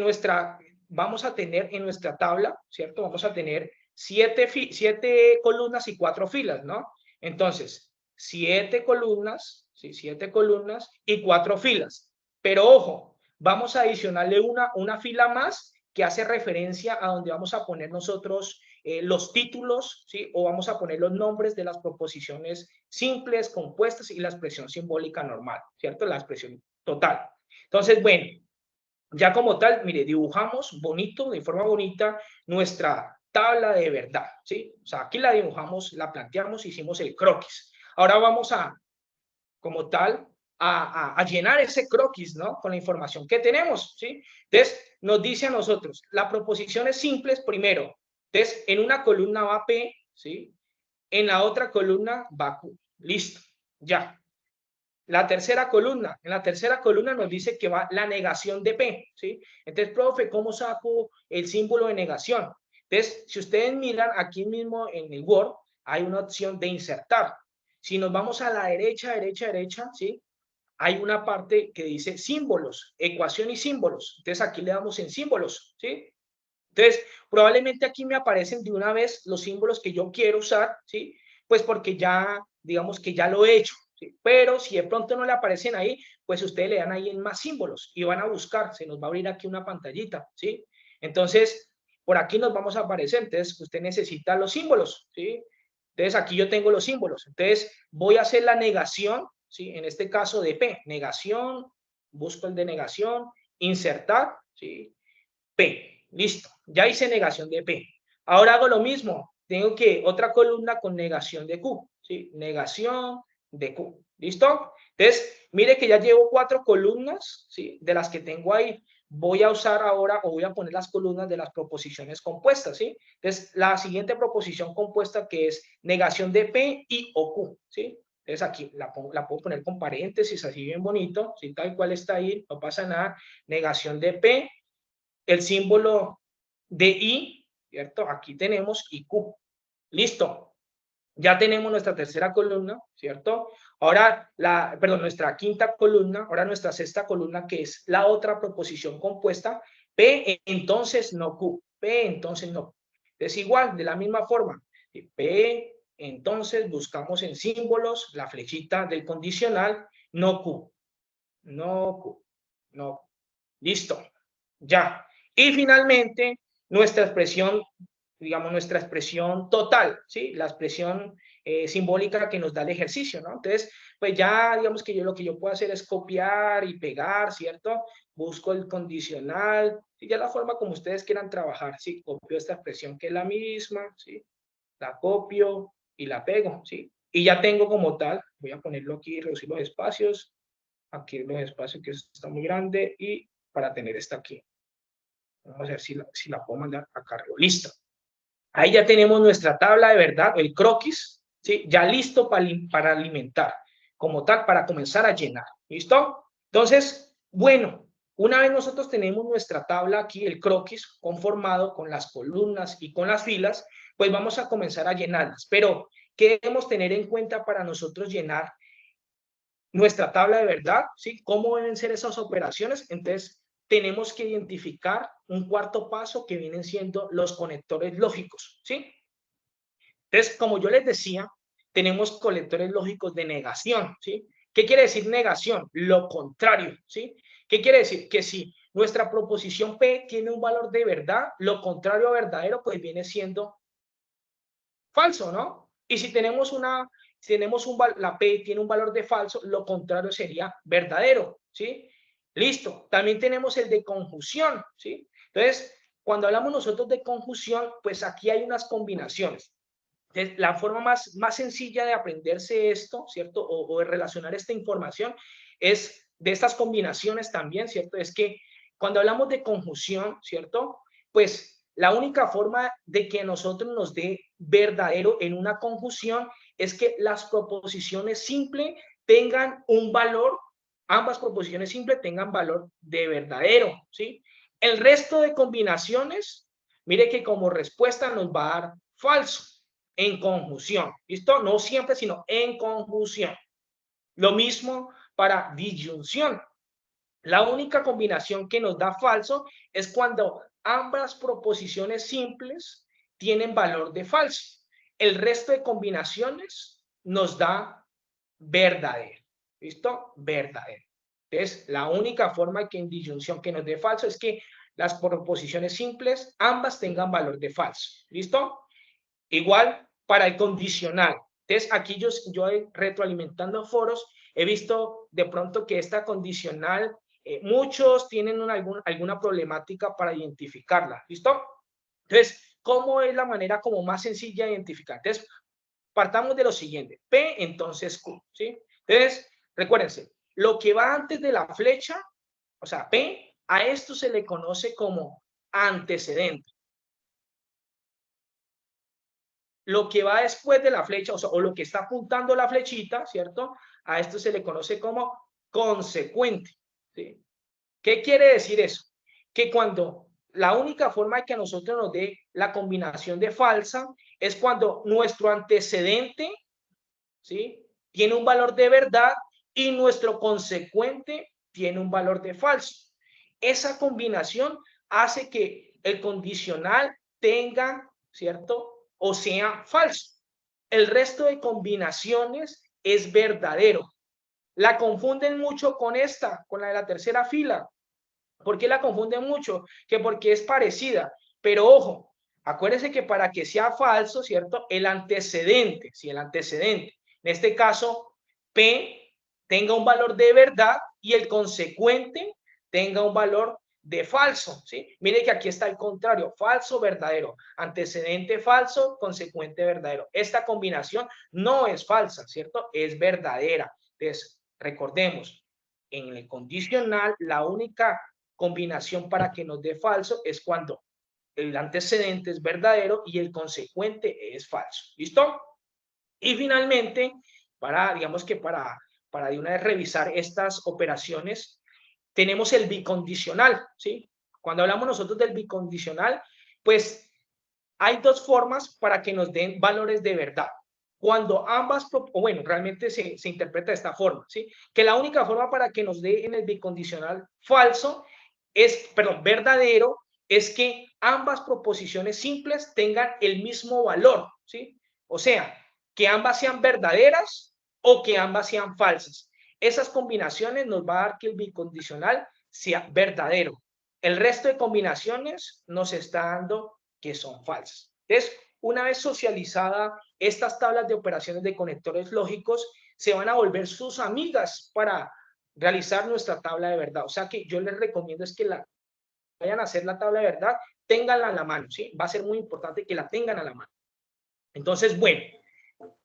vamos a tener en nuestra tabla, ¿cierto? Vamos a tener 7 columnas y 4 filas, ¿no? Entonces, 7 columnas, ¿sí? 7 columnas y 4 filas. Pero ojo, vamos a adicionarle una fila más que hace referencia a donde vamos a poner nosotros los títulos, ¿sí? O vamos a poner los nombres de las proposiciones simples, compuestas y la expresión simbólica normal, ¿cierto? La expresión total. Entonces, bueno, ya como tal, mire, dibujamos bonito, de forma bonita, nuestra tabla de verdad, ¿sí? O sea, aquí la dibujamos, la planteamos, hicimos el croquis. Ahora vamos como tal, a llenar ese croquis, ¿no? Con la información que tenemos, ¿sí? Entonces, nos dice a nosotros, la proposición es simple primero. Entonces, en una columna va P, ¿sí? En la otra columna va Q. Listo, ya. La tercera columna, en la tercera columna nos dice que va la negación de P, ¿sí? Entonces, profe, ¿cómo saco el símbolo de negación? Entonces, si ustedes miran aquí mismo en el Word, hay una opción de insertar. Si nos vamos a la derecha, ¿sí? Hay una parte que dice símbolos, ecuación y símbolos. Entonces, aquí le damos en símbolos, ¿sí? Entonces, probablemente aquí me aparecen de una vez los símbolos que yo quiero usar, ¿sí? Pues porque ya, digamos que ya lo he hecho, ¿sí? Pero si de pronto no le aparecen ahí, pues ustedes le dan ahí en más símbolos y van a buscar, se nos va a abrir aquí una pantallita, ¿sí? Entonces, por aquí nos vamos a aparecer. Entonces, usted necesita los símbolos, ¿sí? Entonces, aquí yo tengo los símbolos. Entonces, voy a hacer la negación, ¿sí? En este caso de P, negación, busco el de negación, insertar, ¿sí? P, listo. Ya hice negación de P. Ahora hago lo mismo. Tengo que otra columna con negación de Q, ¿sí? Negación de Q, ¿listo? Entonces, mire que ya llevo 4 columnas, ¿sí? De las que tengo ahí. Voy a usar ahora o voy a poner las columnas de las proposiciones compuestas, ¿sí? Entonces, la siguiente proposición compuesta que es negación de P y o Q, ¿sí? Entonces, aquí la puedo poner con paréntesis, así bien bonito, ¿sí? Tal cual está ahí, no pasa nada. Negación de P, el símbolo de I, ¿cierto? Aquí tenemos IQ. Listo. Ya tenemos nuestra tercera columna, ¿cierto? Ahora, nuestra quinta columna, ahora nuestra sexta columna, que es la otra proposición compuesta, P, entonces no Q. P, entonces no. Es igual, de la misma forma. P, entonces buscamos en símbolos la flechita del condicional, no Q. No Q. No. Listo. Ya. Y finalmente, nuestra expresión, digamos, nuestra expresión total, ¿sí? La expresión simbólica que nos da el ejercicio, ¿no? Entonces, pues ya, digamos que lo que yo puedo hacer es copiar y pegar, ¿cierto? Busco el condicional, y ya la forma como ustedes quieran trabajar, ¿sí? Copio esta expresión que es la misma, ¿sí? La copio y la pego, ¿sí? Y ya tengo como tal, voy a ponerlo aquí, reducir los espacios, aquí los espacios que está muy grande, y para tener esta aquí. Vamos a ver si la puedo mandar acá arriba. Listo. Ahí ya tenemos nuestra tabla de verdad, el croquis, ¿sí? Ya listo para alimentar, como tal, para comenzar a llenar. ¿Listo? Entonces, bueno, una vez nosotros tenemos nuestra tabla aquí, el croquis, conformado con las columnas y con las filas, pues vamos a comenzar a llenarlas. Pero, ¿qué debemos tener en cuenta para nosotros llenar nuestra tabla de verdad? ¿Sí? ¿Cómo deben ser esas operaciones? Entonces, tenemos que identificar un cuarto paso que vienen siendo los conectores lógicos, ¿sí? Entonces, como yo les decía, tenemos conectores lógicos de negación, ¿sí? ¿Qué quiere decir negación? Lo contrario, ¿sí? ¿Qué quiere decir? Que si nuestra proposición P tiene un valor de verdad, lo contrario a verdadero, pues viene siendo falso, ¿no? Y si tenemos la P tiene un valor de falso, lo contrario sería verdadero, ¿sí? Listo. También tenemos el de conjunción, ¿sí? Entonces, cuando hablamos nosotros de conjunción, pues aquí hay unas combinaciones. Entonces, la forma más sencilla de aprenderse esto, ¿cierto? O de relacionar esta información es de estas combinaciones también, ¿cierto? Es que cuando hablamos de conjunción, ¿cierto? Pues la única forma de que nosotros nos dé verdadero en una conjunción es que las proposiciones simples tengan un valor, ambas proposiciones simples tengan valor de verdadero, ¿sí? El resto de combinaciones, mire que como respuesta nos va a dar falso en conjunción, ¿listo? No siempre, sino en conjunción. Lo mismo para disyunción. La única combinación que nos da falso es cuando ambas proposiciones simples tienen valor de falso. El resto de combinaciones nos da verdadero. ¿Listo? Verdadero. Entonces, la única forma que en disyunción que nos dé falso es que las proposiciones simples ambas tengan valor de falso. ¿Listo? Igual para el condicional. Entonces, aquí yo retroalimentando foros, he visto de pronto que esta condicional, muchos tienen alguna problemática para identificarla. ¿Listo? Entonces, ¿cómo es la manera como más sencilla de identificar? Entonces, partamos de lo siguiente. P, entonces Q. ¿Sí? Entonces, recuérdense, lo que va antes de la flecha, o sea, P, a esto se le conoce como antecedente. Lo que va después de la flecha, o lo que está apuntando la flechita, ¿cierto? A esto se le conoce como consecuente, ¿sí? ¿Qué quiere decir eso? Que cuando la única forma de que a nosotros nos dé la combinación de falsa es cuando nuestro antecedente, ¿sí? Tiene un valor de verdad y nuestro consecuente tiene un valor de falso. Esa combinación hace que el condicional tenga, ¿cierto? O sea falso. El resto de combinaciones es verdadero. La confunden mucho con la de la tercera fila. ¿Por qué la confunden mucho? Que porque es parecida, Pero ojo, acuérdense que para que sea falso, ¿cierto? El antecedente, si el antecedente, en este caso, P tenga un valor de verdad y el consecuente tenga un valor de falso, ¿sí? Mire que aquí está el contrario, falso, verdadero, antecedente falso, consecuente verdadero. Esta combinación no es falsa, ¿cierto? Es verdadera. Entonces, recordemos, en el condicional, la única combinación para que nos dé falso es cuando el antecedente es verdadero y el consecuente es falso. ¿Listo? Y finalmente, digamos que para de una vez revisar estas operaciones, tenemos el bicondicional, ¿sí? Cuando hablamos nosotros del bicondicional, pues hay dos formas para que nos den valores de verdad. Cuando ambas, bueno, realmente se interpreta de esta forma, ¿sí? Que la única forma para que nos dé en el bicondicional falso es, perdón, verdadero, es que ambas proposiciones simples tengan el mismo valor, ¿sí? O sea, que ambas sean verdaderas o que ambas sean falsas. Esas combinaciones nos va a dar que el bicondicional sea verdadero. El resto de combinaciones nos está dando que son falsas. Entonces, una vez socializada estas tablas de operaciones de conectores lógicos, se van a volver sus amigas para realizar nuestra tabla de verdad. O sea que yo les recomiendo es que vayan a hacer la tabla de verdad, ténganla a la mano, ¿sí? Va a ser muy importante que la tengan a la mano. Entonces, bueno,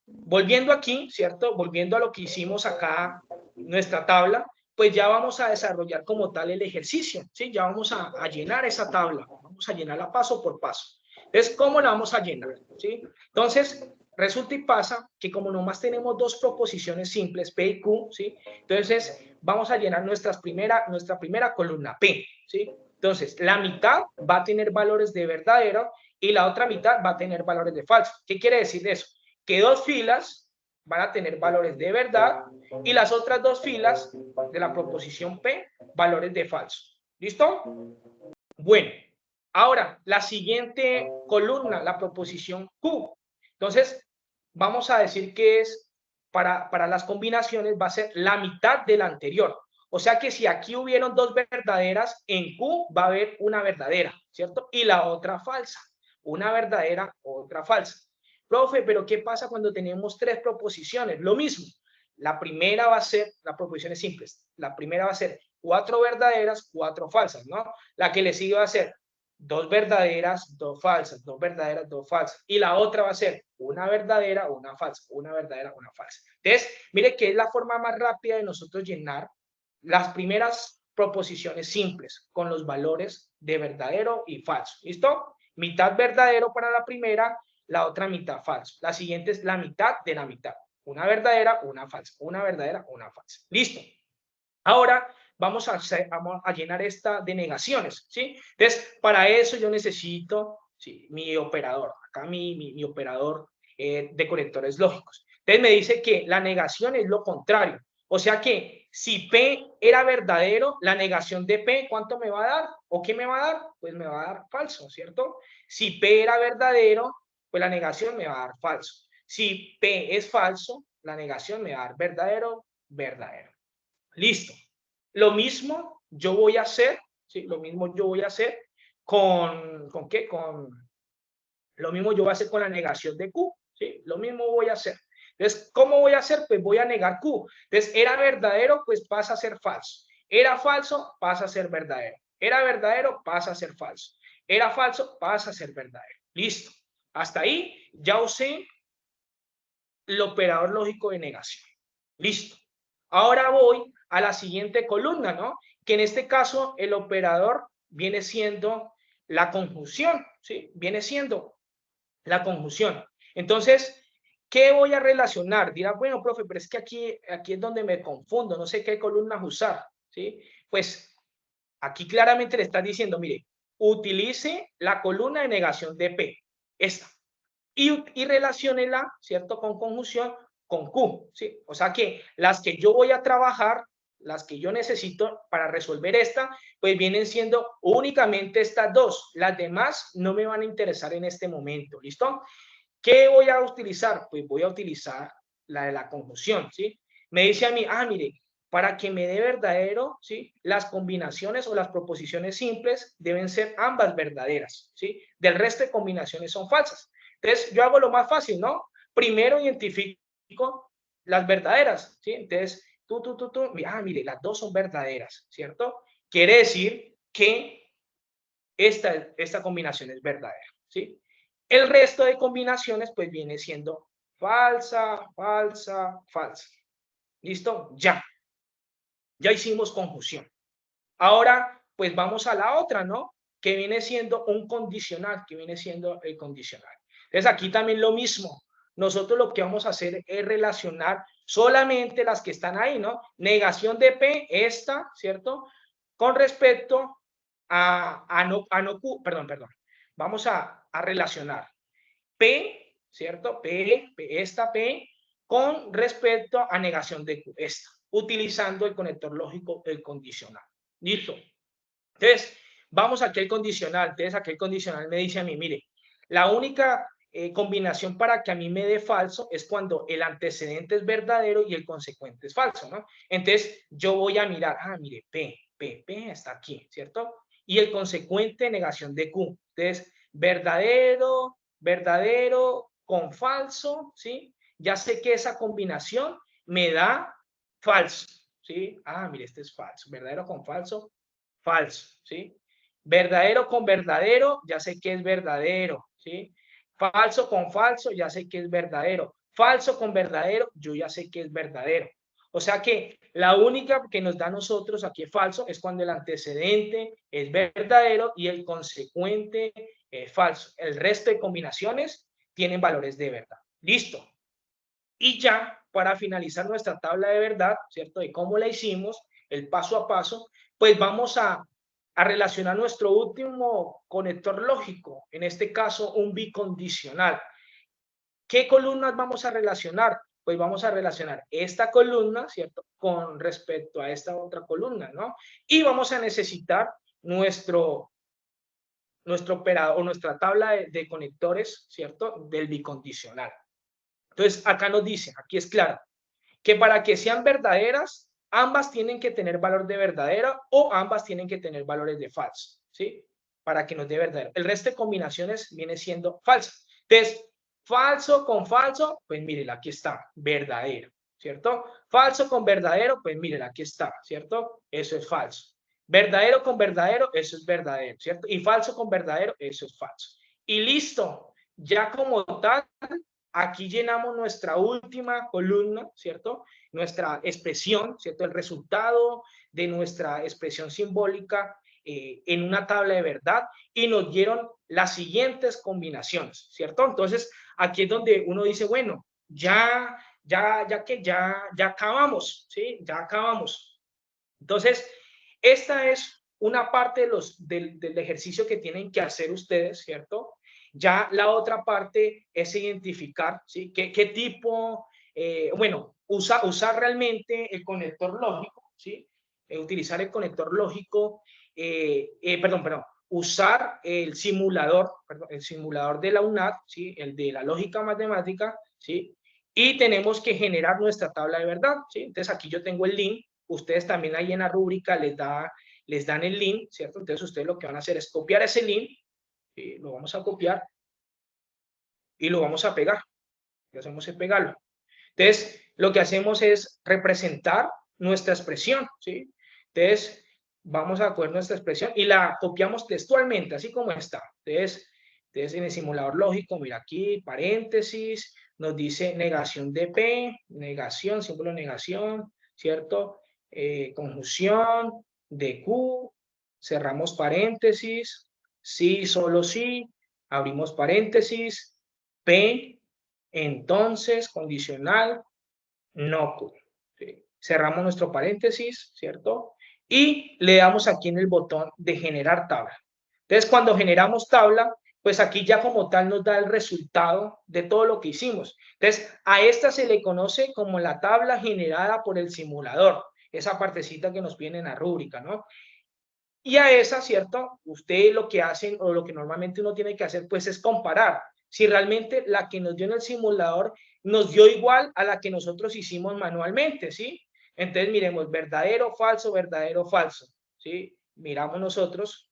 volviendo aquí, ¿cierto? Volviendo a lo que hicimos acá, nuestra tabla, pues ya vamos a desarrollar como tal el ejercicio, ¿sí? Ya vamos a llenar esa tabla, vamos a llenarla paso por paso. Entonces, ¿cómo la vamos a llenar? ¿Sí? Entonces, resulta y pasa que como nomás tenemos dos proposiciones simples, P y Q, ¿sí? Entonces, vamos a llenar nuestra primera columna, P, ¿sí? Entonces, la mitad va a tener valores de verdadero y la otra mitad va a tener valores de falso. ¿Qué quiere decir eso? Que dos filas van a tener valores de verdad y las otras dos filas de la proposición P, valores de falso. ¿Listo? Bueno, ahora la siguiente columna, la proposición Q. Entonces, vamos a decir que es para las combinaciones va a ser la mitad de la anterior. O sea que si aquí hubieron dos verdaderas, en Q va a haber una verdadera, ¿cierto? Y la otra falsa. Una verdadera, otra falsa. Profe, pero ¿qué pasa cuando tenemos tres proposiciones? Lo mismo. La primera va a ser, las proposiciones simples, la primera va a ser 4 verdaderas, 4 falsas, ¿no? La que le sigue va a ser 2 verdaderas, 2 falsas, 2 verdaderas, 2 falsas. Y la otra va a ser una verdadera, una falsa, una verdadera, una falsa. Entonces, mire que es la forma más rápida de nosotros llenar las primeras proposiciones simples con los valores de verdadero y falso. ¿Listo? Mitad verdadero para la primera, la otra mitad falso. La siguiente es la mitad de la mitad. Una verdadera, una falsa. Una verdadera, una falsa. Listo. Ahora vamos a llenar esta de negaciones, ¿sí? Entonces, para eso yo necesito, ¿sí?, mi operador. Acá mi operador de conectores lógicos. Entonces me dice que la negación es lo contrario. O sea que si P era verdadero, la negación de P, ¿cuánto me va a dar? ¿O qué me va a dar? Pues me va a dar falso, ¿cierto? Si P era verdadero, pues la negación me va a dar falso. Si P es falso, la negación me va a dar verdadero, verdadero. Listo. Lo mismo yo voy a hacer, ¿sí? Lo mismo yo voy a hacer ¿con qué? Lo mismo yo voy a hacer con la negación de Q, ¿sí? Lo mismo voy a hacer. Entonces, ¿cómo voy a hacer? Pues voy a negar Q. Entonces, era verdadero, pues pasa a ser falso. Era falso, pasa a ser verdadero. Era verdadero, pasa a ser falso. Era falso, pasa a ser verdadero. Listo. Hasta ahí ya usé el operador lógico de negación. Listo. Ahora voy a la siguiente columna, ¿no? Que en este caso el operador viene siendo la conjunción, ¿sí? Viene siendo la conjunción. Entonces, ¿qué voy a relacionar? Dirá, bueno, profe, pero es que aquí es donde me confundo, no sé qué columnas usar, ¿sí? Pues aquí claramente le están diciendo, mire, utilice la columna de negación de P, esta, y relaciónela, ¿cierto?, con conjunción con Q, ¿sí? O sea que las que yo voy a trabajar, las que yo necesito para resolver esta, pues vienen siendo únicamente estas dos. Las demás no me van a interesar en este momento, ¿listo? ¿Qué voy a utilizar? Pues voy a utilizar la de la conjunción, ¿sí? Me dice a mí, mire, para que me dé verdadero, ¿sí? Las combinaciones o las proposiciones simples deben ser ambas verdaderas, ¿sí? Del resto de combinaciones son falsas. Entonces, yo hago lo más fácil, ¿no? Primero identifico las verdaderas, ¿sí? Entonces, mire, las dos son verdaderas, ¿cierto? Quiere decir que esta combinación es verdadera, ¿sí? El resto de combinaciones, pues, viene siendo falsa, falsa, falsa. ¿Listo? Ya hicimos conjunción. Ahora, pues vamos a la otra, ¿no? Que viene siendo un condicional, que viene siendo el condicional. Entonces, aquí también lo mismo. Nosotros lo que vamos a hacer es relacionar solamente las que están ahí, ¿no? Negación de P, esta, ¿cierto? Con respecto a no Q, perdón. Vamos a relacionar P, ¿cierto? Esta P, con respecto a negación de Q, esta, utilizando el conector lógico, el condicional. ¿Listo? Entonces, vamos aquí al condicional. Entonces, aquí el condicional me dice a mí, mire, la única combinación para que a mí me dé falso es cuando el antecedente es verdadero y el consecuente es falso, ¿no? Entonces, yo voy a mirar, mire, P está aquí, ¿cierto? Y el consecuente, negación de Q. Entonces, verdadero con falso, ¿sí? Ya sé que esa combinación me da falso, ¿sí? Mire, este es falso. Verdadero con falso, falso, ¿sí? Verdadero con verdadero, ya sé que es verdadero, ¿sí? Falso con falso, ya sé que es verdadero. Falso con verdadero, yo ya sé que es verdadero. O sea que la única que nos da a nosotros aquí falso es cuando el antecedente es verdadero y el consecuente es falso. El resto de combinaciones tienen valores de verdad. Listo. Y ya para finalizar nuestra tabla de verdad, ¿cierto? De cómo la hicimos, el paso a paso, pues vamos a relacionar nuestro último conector lógico, en este caso un bicondicional. ¿Qué columnas vamos a relacionar? Pues vamos a relacionar esta columna, ¿cierto? Con respecto a esta otra columna, ¿no? Y vamos a necesitar nuestro operador o nuestra tabla de conectores, ¿cierto? Del bicondicional. Entonces, acá nos dice, aquí es claro, que para que sean verdaderas, ambas tienen que tener valor de verdadera o ambas tienen que tener valores de falso, ¿sí? Para que nos dé verdadero. El resto de combinaciones viene siendo falsa. Entonces, falso con falso, pues miren, aquí está, verdadero, ¿cierto? Falso con verdadero, pues miren, aquí está, ¿cierto? Eso es falso. Verdadero con verdadero, eso es verdadero, ¿cierto? Y falso con verdadero, eso es falso. Y listo, ya como tal, aquí llenamos nuestra última columna, ¿cierto? Nuestra expresión, ¿cierto? El resultado de nuestra expresión simbólica en una tabla de verdad y nos dieron las siguientes combinaciones, ¿cierto? Entonces, aquí es donde uno dice, bueno, ya acabamos, ¿sí? Ya acabamos. Entonces, esta es una parte del ejercicio que tienen que hacer ustedes, ¿cierto? Ya la otra parte es identificar, ¿sí? ¿Qué tipo, usar realmente el conector lógico, ¿sí? Utilizar el conector lógico, usar el simulador de la UNAD, ¿sí? El de la lógica matemática, ¿sí? Y tenemos que generar nuestra tabla de verdad, ¿sí? Entonces aquí yo tengo el link, ustedes también ahí en la rúbrica les dan el link, ¿cierto? Entonces ustedes lo que van a hacer es copiar ese link, lo vamos a copiar y lo vamos a pegar. Lo que hacemos es pegarlo. Entonces, lo que hacemos es representar nuestra expresión, ¿sí? Entonces, vamos a coger nuestra expresión y la copiamos textualmente, así como está. Entonces en el simulador lógico, mira aquí, paréntesis, nos dice negación de P, negación, símbolo de negación, ¿cierto? Conjunción de Q, cerramos paréntesis, sí, solo sí, abrimos paréntesis, P, entonces, condicional, no Q. ¿Sí? Cerramos nuestro paréntesis, ¿cierto? Y le damos aquí en el botón de generar tabla. Entonces, cuando generamos tabla, pues aquí ya como tal nos da el resultado de todo lo que hicimos. Entonces, a esta se le conoce como la tabla generada por el simulador, esa partecita que nos viene en la rúbrica, ¿no? Y a esa, ¿cierto? Ustedes lo que hacen o lo que normalmente uno tiene que hacer, pues es comparar si realmente la que nos dio en el simulador nos dio igual a la que nosotros hicimos manualmente, ¿sí? Entonces miremos verdadero, falso, ¿sí? Miramos nosotros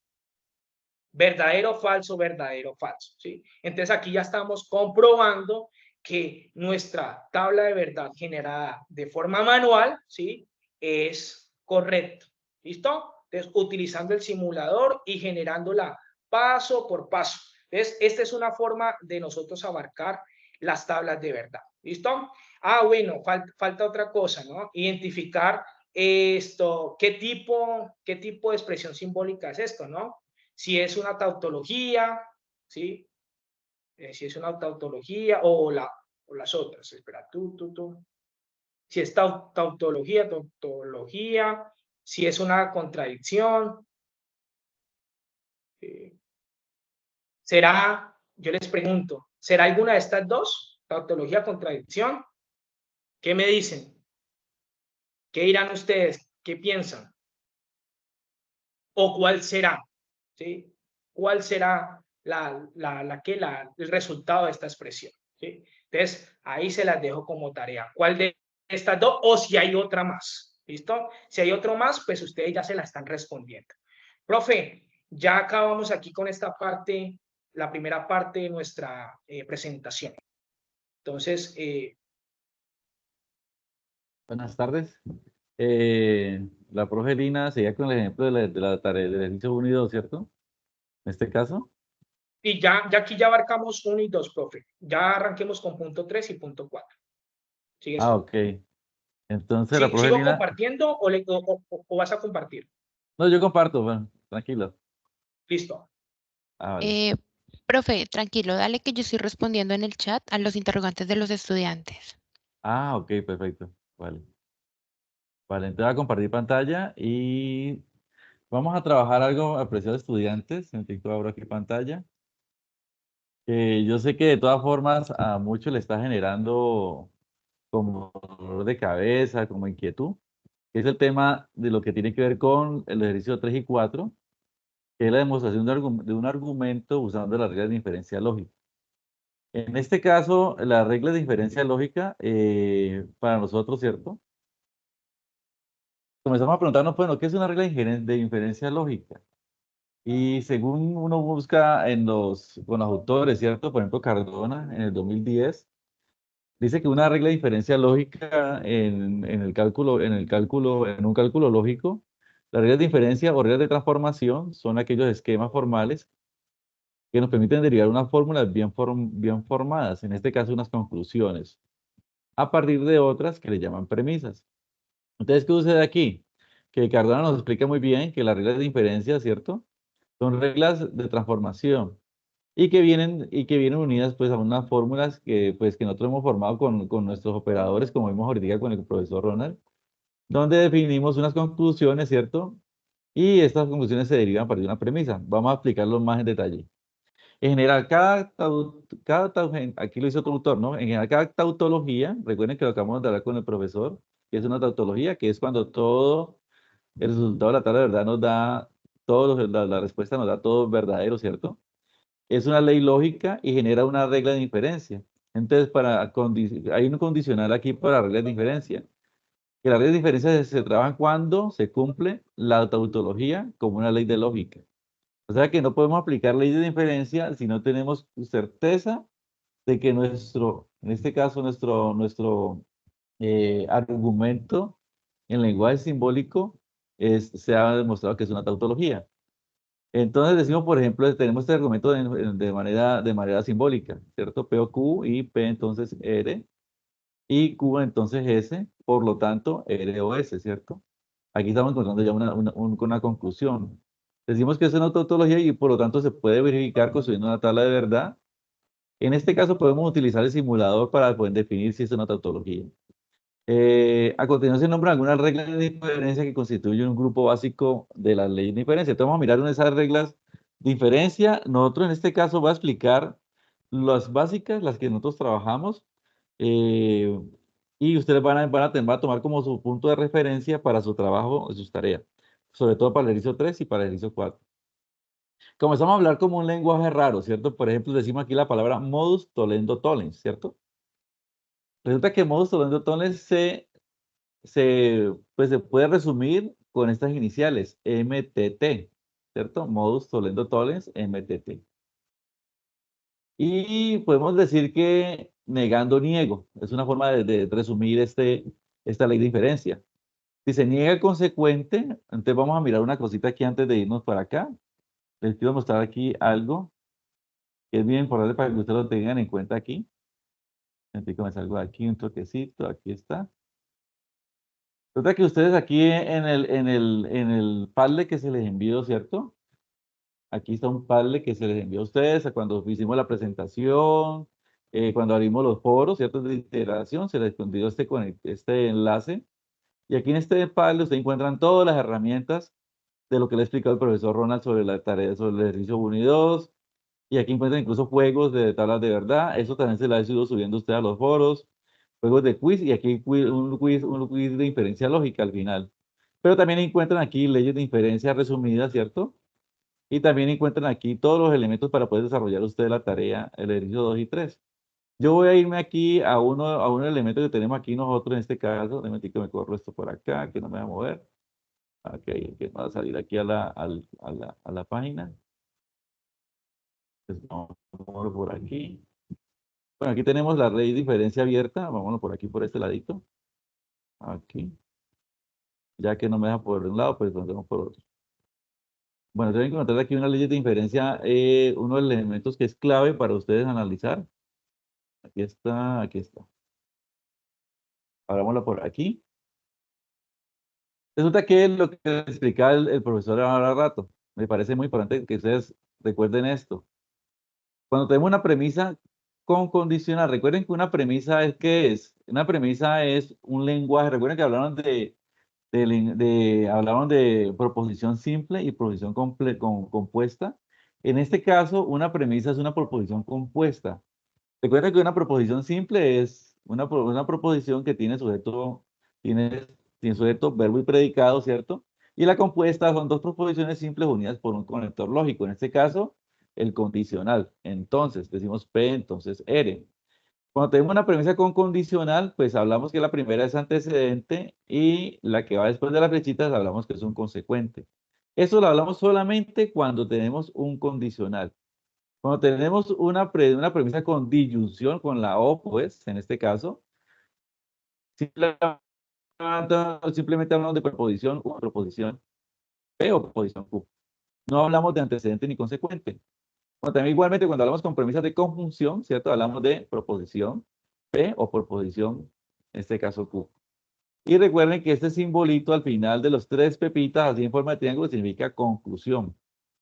verdadero, falso, ¿sí? Entonces aquí ya estamos comprobando que nuestra tabla de verdad generada de forma manual, ¿sí? Es correcto, ¿listo? Entonces utilizando el simulador y generándola paso por paso. Entonces esta es una forma de nosotros abarcar las tablas de verdad, ¿listo? Ah, bueno, falta otra cosa, ¿no? Identificar esto, qué tipo de expresión simbólica es esto, ¿no? Si es una tautología, ¿sí? Si es una tautología o las otras, espera, si es tautología, si es una contradicción, ¿será, yo les pregunto, ¿será alguna de estas dos? Tautología, contradicción, ¿qué me dicen? ¿Qué dirán ustedes? ¿Qué piensan? ¿O cuál será? ¿Sí? ¿Cuál será el resultado de esta expresión? ¿Sí? Entonces, ahí se las dejo como tarea. ¿Cuál de estas dos? O si hay otra más. ¿Listo? Si hay otro más, pues ustedes ya se la están respondiendo. Profe, ya acabamos aquí con esta parte, la primera parte de nuestra presentación. Entonces, Buenas tardes. La profe Lina seguía con el ejemplo de la tarea del ejercicio 1 y 2, ¿cierto? En este caso. y ya aquí ya abarcamos 1 y 2, profe. Ya arranquemos con punto 3 y punto 4. ¿Sigues Ah, tú? ok. Entonces la profe ¿Sigo Lina, compartiendo o vas a compartir? no, yo comparto, bueno, tranquilo. Listo. Ah, vale. Eh, Profe, tranquilo, dale que yo estoy respondiendo en el chat a los interrogantes de los estudiantes. Ah, ok, perfecto. Vale. Vale, entonces voy a compartir pantalla y vamos a trabajar algo, apreciados estudiantes. En TikTok abro aquí pantalla. Yo sé que de todas formas a muchos le está generando como dolor de cabeza, como inquietud, que es el tema de lo que tiene que ver con el ejercicio 3 y 4, que es la demostración de un argumento usando las reglas de inferencia lógica. En este caso, la regla de inferencia lógica, para nosotros, ¿cierto? Comenzamos a preguntarnos, bueno, ¿qué es una regla de inferencia lógica? Y según uno busca con los autores, ¿cierto? Por ejemplo, Cardona en el 2010 dice que una regla de inferencia lógica en un cálculo lógico, las reglas de inferencia o reglas de transformación son aquellos esquemas formales que nos permiten derivar unas fórmulas bien formadas, en este caso unas conclusiones, a partir de otras que le llaman premisas. Entonces, ¿qué sucede aquí? Que Cardano nos explica muy bien que las reglas de inferencia, ¿cierto? Son reglas de transformación y que vienen unidas pues a unas fórmulas que nosotros hemos formado con nuestros operadores, como vimos ahorita con el profesor Ronald, donde definimos unas conclusiones, ¿cierto? Y estas conclusiones se derivan a partir de una premisa. Vamos a explicarlo más en detalle. En general, aquí lo hizo otro autor, ¿no? En general, cada tautología, recuerden que lo acabamos de hablar con el profesor, que es una tautología, que es cuando todo el resultado de la tabla de verdad nos da, la respuesta nos da todo verdadero, ¿cierto? Es una ley lógica y genera una regla de inferencia. Entonces, hay un condicional aquí para reglas de inferencia, que las reglas de inferencia se trabajan cuando se cumple la tautología como una ley de lógica. O sea que no podemos aplicar leyes de inferencia si no tenemos certeza de que en este caso, nuestro argumento en lenguaje simbólico se ha demostrado que es una tautología. Entonces decimos, por ejemplo, tenemos este argumento de manera simbólica, ¿cierto? P o Q y P entonces R y Q entonces S, por lo tanto R o S, ¿cierto? Aquí estamos encontrando ya una conclusión. Decimos que es una tautología y por lo tanto se puede verificar construyendo una tabla de verdad. En este caso podemos utilizar el simulador para poder definir si es una tautología. A continuación se nombran algunas reglas de diferencia que constituyen un grupo básico de las leyes de diferencia. Entonces vamos a mirar una de esas reglas de diferencia. Nosotros en este caso voy a explicar las básicas, las que nosotros trabajamos, eh, y ustedes van a tomar como su punto de referencia para su trabajo, sus tareas, sobre todo para el ejercicio 3 y para el ejercicio 4. Comenzamos a hablar como un lenguaje raro, ¿cierto? Por ejemplo, decimos aquí la palabra modus tollendo tollens, ¿cierto? Resulta que modus tollendo tollens pues se puede resumir con estas iniciales, MTT, ¿cierto? Modus Tollendo Tollens, MTT. Y podemos decir que negando niego, es una forma de resumir esta ley de inferencia. Si se niega el consecuente, entonces vamos a mirar una cosita aquí antes de irnos para acá. Les quiero mostrar aquí algo que es bien importante para que ustedes lo tengan en cuenta aquí. Antes que me salgo de aquí un toquecito, aquí está. Resulta que ustedes aquí en el Padlet que se les envió, ¿cierto? Aquí está un Padlet que se les envió a ustedes cuando hicimos la presentación, cuando abrimos los foros, ¿cierto? De integración, se les envió este enlace. Y aquí en este Padlet ustedes encuentran todas las herramientas de lo que le ha explicado el profesor Ronald sobre la tarea, sobre el ejercicio 1 y 2. Y aquí encuentran incluso juegos de tablas de verdad. Eso también se lo ha ido subiendo usted a los foros. Juegos de quiz y aquí hay un quiz de inferencia lógica al final. Pero también encuentran aquí leyes de inferencia resumidas, ¿cierto? Y también encuentran aquí todos los elementos para poder desarrollar usted la tarea, el ejercicio 2 y 3. Yo voy a irme aquí a un elemento que tenemos aquí nosotros en este caso. Déjame que me corro esto por acá, que no me va a mover. Ok, que va a salir aquí a la página. Entonces, vamos por aquí. Bueno, aquí tenemos la ley de diferencia abierta. Vámonos por aquí, por este ladito. Aquí. Ya que no me deja por un lado, pues lo hacemos por otro. Bueno, deben encontrar aquí una ley de inferencia, uno de los elementos que es clave para ustedes analizar. Aquí está, aquí está. Abrámosla por aquí. Resulta que lo que explicaba el profesor ahora rato, me parece muy importante que ustedes recuerden esto. Cuando tenemos una premisa con condicional, recuerden que una premisa es ¿qué es? Una premisa es un lenguaje. Recuerden que hablaron de proposición simple y proposición compuesta. En este caso, una premisa es una proposición compuesta. Recuerden que una proposición simple es una proposición que tiene, tiene sujeto, verbo y predicado, ¿cierto? Y la compuesta son dos proposiciones simples unidas por un conector lógico. En este caso, el condicional. Entonces, decimos P, entonces R. Cuando tenemos una premisa con condicional, pues hablamos que la primera es antecedente y la que va después de las flechitas hablamos que es un consecuente. Eso lo hablamos solamente cuando tenemos un condicional. Cuando tenemos una premisa con disyunción, con la O, pues, en este caso, simplemente hablamos de preposición o proposición P o proposición Q. No hablamos de antecedente ni consecuente. Bueno, también igualmente cuando hablamos con premisas de conjunción, ¿cierto? Hablamos de proposición P o proposición, en este caso Q. Y recuerden que este simbolito al final de los tres pepitas, así en forma de triángulo, significa conclusión,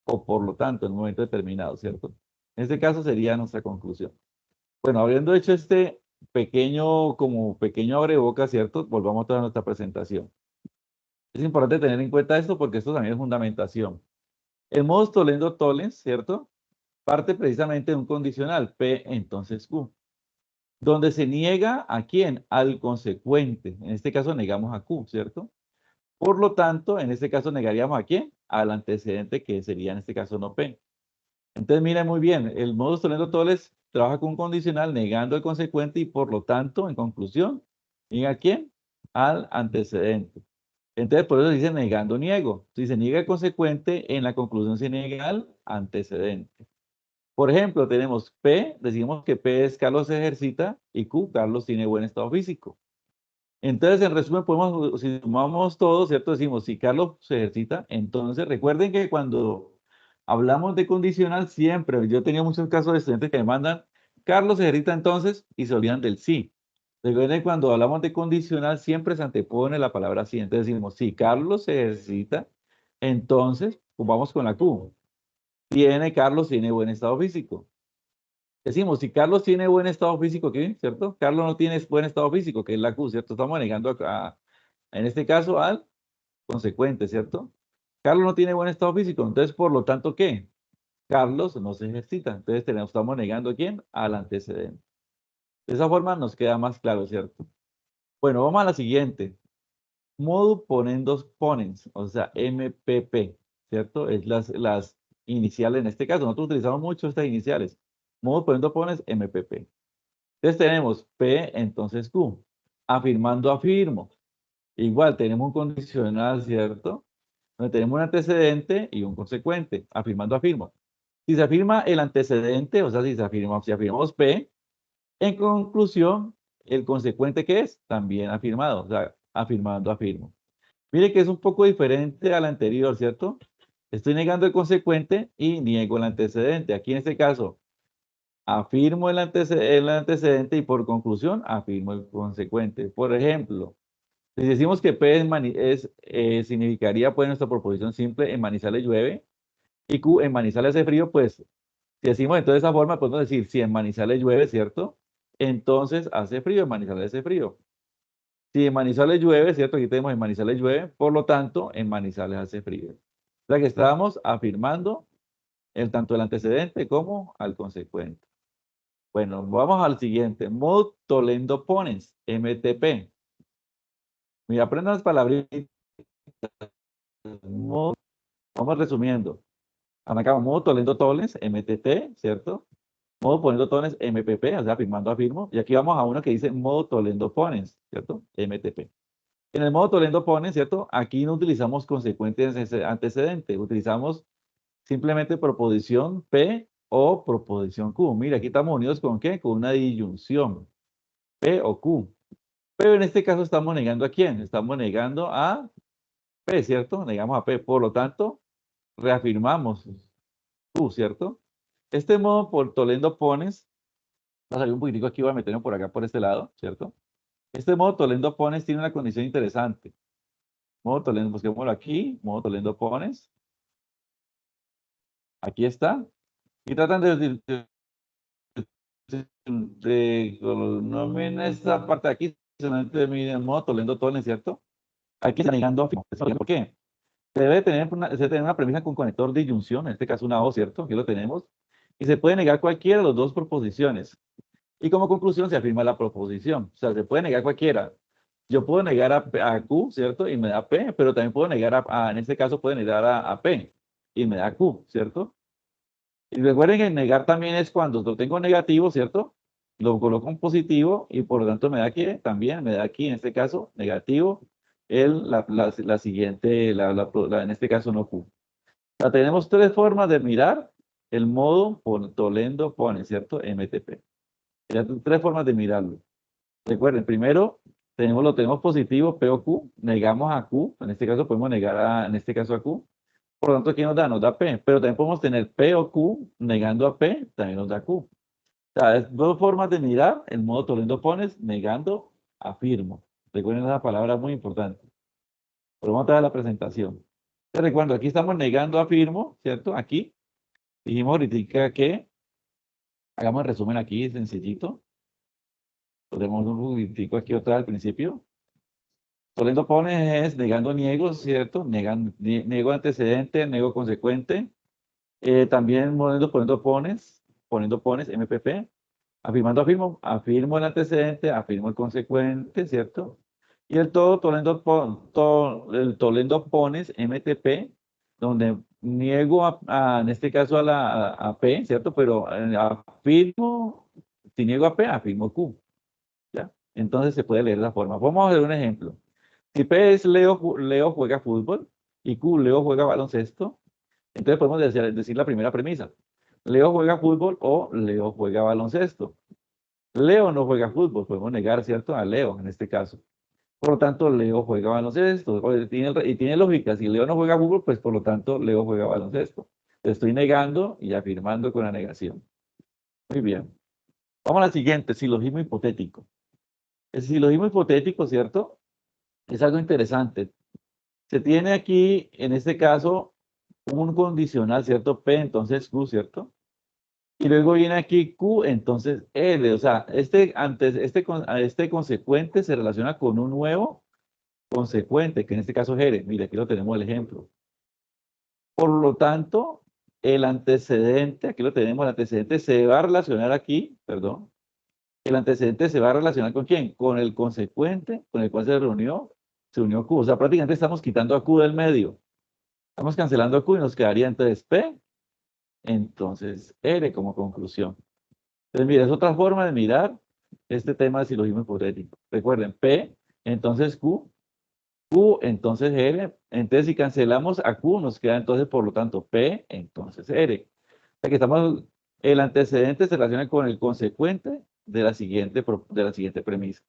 o por lo tanto, en un momento determinado, ¿cierto? En este caso sería nuestra conclusión. Bueno, habiendo hecho este pequeño abrebocas, ¿cierto? Volvamos a toda nuestra presentación. Es importante tener en cuenta esto porque esto también es fundamentación. El modus tollendo tollens, ¿cierto? Parte precisamente de un condicional, P entonces Q, donde se niega ¿a quién? Al consecuente. En este caso negamos a Q, ¿cierto? Por lo tanto, en este caso negaríamos ¿a quién? Al antecedente, que sería en este caso no P. Entonces, miren muy bien, el modus tollendo tollens trabaja con un condicional negando el consecuente y por lo tanto, en conclusión, ¿niega a quién? Al antecedente. Entonces, por eso se dice negando niego. Si se niega el consecuente, en la conclusión se niega al antecedente. Por ejemplo, tenemos P, decimos que P es Carlos se ejercita y Q, Carlos tiene buen estado físico. Entonces, en resumen, si sumamos todo, ¿cierto? Decimos, si Carlos se ejercita, entonces recuerden que cuando hablamos de condicional, siempre, yo he tenido muchos casos de estudiantes que me mandan, Carlos se ejercita entonces, y se olvidan del sí. Recuerden que cuando hablamos de condicional, siempre se antepone la palabra sí. Entonces decimos, si Carlos se ejercita, entonces, pues vamos con la Q. Carlos tiene buen estado físico. Decimos, si Carlos tiene buen estado físico, ¿qué? ¿Cierto? Carlos no tiene buen estado físico, que es la Q, ¿cierto? Estamos negando en este caso al consecuente, ¿cierto? Carlos no tiene buen estado físico, entonces, por lo tanto, ¿qué? Carlos no se ejercita. Entonces, estamos negando ¿a quién? Al antecedente. De esa forma nos queda más claro, ¿cierto? Bueno, vamos a la siguiente. Modo ponendos ponens, o sea, MPP, ¿cierto? Es las iniciales en este caso. Nosotros utilizamos mucho estas iniciales. Modo ponendo ponens, MPP. Entonces tenemos P, entonces Q. Afirmando, afirmo. Igual tenemos un condicional, ¿cierto? Donde tenemos un antecedente y un consecuente, afirmando, afirmo. Si se afirma el antecedente, o sea, si afirmamos P, en conclusión, el consecuente ¿qué es? También afirmado, o sea, afirmando, afirmo. Mire que es un poco diferente al anterior, ¿cierto? Estoy negando el consecuente y niego el antecedente. Aquí en este caso, afirmo el antecedente y por conclusión, afirmo el consecuente. Por ejemplo, si decimos que P significaría pues nuestra proposición simple, en Manizales llueve, y Q en Manizales hace frío, pues si decimos entonces de esa forma, podemos decir, si en Manizales llueve, ¿cierto? Entonces hace frío, en Manizales hace frío. Si en Manizales llueve, ¿cierto? Aquí tenemos en Manizales llueve, por lo tanto, en Manizales hace frío. O sea que estábamos afirmando tanto el antecedente como al consecuente. Bueno, vamos al siguiente. Mod Tolendo Pones, MTP. Mira, aprendan las palabritas. Vamos resumiendo. Arrancamos modo Tolendo Toles, MTT, ¿cierto? Modo Poniendo Tones, MPP, o sea, afirmando, afirmo. Y aquí vamos a uno que dice modo Tolendo Pones, ¿cierto? MTP. En el modo Tolendo Pones, ¿cierto? Aquí no utilizamos consecuentes antecedentes, utilizamos simplemente proposición P o proposición Q. Mira, aquí estamos unidos con ¿qué? Con una disyunción, P o Q. Pero en este caso estamos negando ¿a quién? Estamos negando a P, ¿cierto? Negamos a P. Por lo tanto, reafirmamos Q, ¿cierto? Este modo por Tolendo Pones, va a salir un poquitico aquí, voy a meterme por acá, por este lado, ¿cierto? Este modo Tolendo Pones tiene una condición interesante. Modo Tolendo, busquémoslo aquí, modo Tolendo Pones. Aquí está. Y tratan no miren esta parte de aquí, solamente miren modo Tolendo Pones, ¿cierto? Aquí está negando. ¿Por qué? Se debe tener una premisa con conector de disyunción, en este caso una O, ¿cierto? Aquí lo tenemos. Y se puede negar cualquiera de las dos proposiciones. Y como conclusión se afirma la proposición. O sea, se puede negar cualquiera. Yo puedo negar a Q, ¿cierto? Y me da P, pero también puedo negar en este caso puedo negar a P y me da Q, ¿cierto? Y recuerden que negar también es cuando lo tengo negativo, ¿cierto? Lo coloco en positivo y por lo tanto me da aquí, también me da aquí, en este caso, negativo, la siguiente, en este caso no Q. O sea, tenemos tres formas de mirar el modo Tolendo pone, ¿cierto? MTP. Ya tres formas de mirarlo. Recuerden, primero lo tenemos positivo, P o Q, negamos a Q, en este caso podemos negar en este caso a Q. Por lo tanto, ¿qué nos da? Nos da P, pero también podemos tener P o Q, negando a P, también nos da Q. O sea, es dos formas de mirar el modo Tolendo pones, negando, afirmo. Recuerden esa palabra muy importante. Pero vamos a ver la presentación. Recuerdo, aquí estamos negando, afirmo, ¿cierto? Aquí dijimos ahorita que, hagamos el resumen aquí, sencillito. Tenemos un poquitico aquí otra al principio. Tolendo pone es negando niego, ¿cierto? Niego antecedente, niego consecuente. También poniendo pones, MPP. Afirmando, afirmo, afirmo el antecedente, afirmo el consecuente, ¿cierto? Y el todo, el Tolendo pones, MTP, donde niego en este caso a P, ¿cierto? Pero afirmo, si niego a P, afirmo Q. ¿Ya? Entonces se puede leer de la forma. Vamos a ver un ejemplo. Si P es Leo juega fútbol y Q, Leo juega baloncesto, entonces podemos decir la primera premisa. Leo juega fútbol o Leo juega baloncesto. Leo no juega fútbol, podemos negar, ¿cierto? A Leo en este caso. Por lo tanto, Leo juega baloncesto. Y tiene lógica, si Leo no juega fútbol, pues por lo tanto, Leo juega baloncesto. Estoy negando y afirmando con la negación. Muy bien. Vamos a la siguiente, silogismo hipotético. El silogismo hipotético, ¿cierto? Es algo interesante. Se tiene aquí, en este caso, un condicional, ¿cierto? P, entonces Q, ¿cierto? Y luego viene aquí Q, entonces L. O sea, este consecuente se relaciona con un nuevo consecuente, que en este caso es R. Mire, aquí lo tenemos el ejemplo. Por lo tanto, el antecedente, aquí lo tenemos, el antecedente se va a relacionar aquí, perdón. El antecedente se va a relacionar ¿con quién? Con el consecuente, con el cual se unió Q. O sea, prácticamente estamos quitando a Q del medio. Estamos cancelando a Q y nos quedaría entonces P, entonces R como conclusión. Entonces, mira, es otra forma de mirar este tema de silogismo hipotético. Recuerden, P, entonces Q, Q, entonces R. Entonces, si cancelamos a Q, nos queda entonces, por lo tanto, P, entonces R. O sea que el antecedente se relaciona con el consecuente de la siguiente premisa.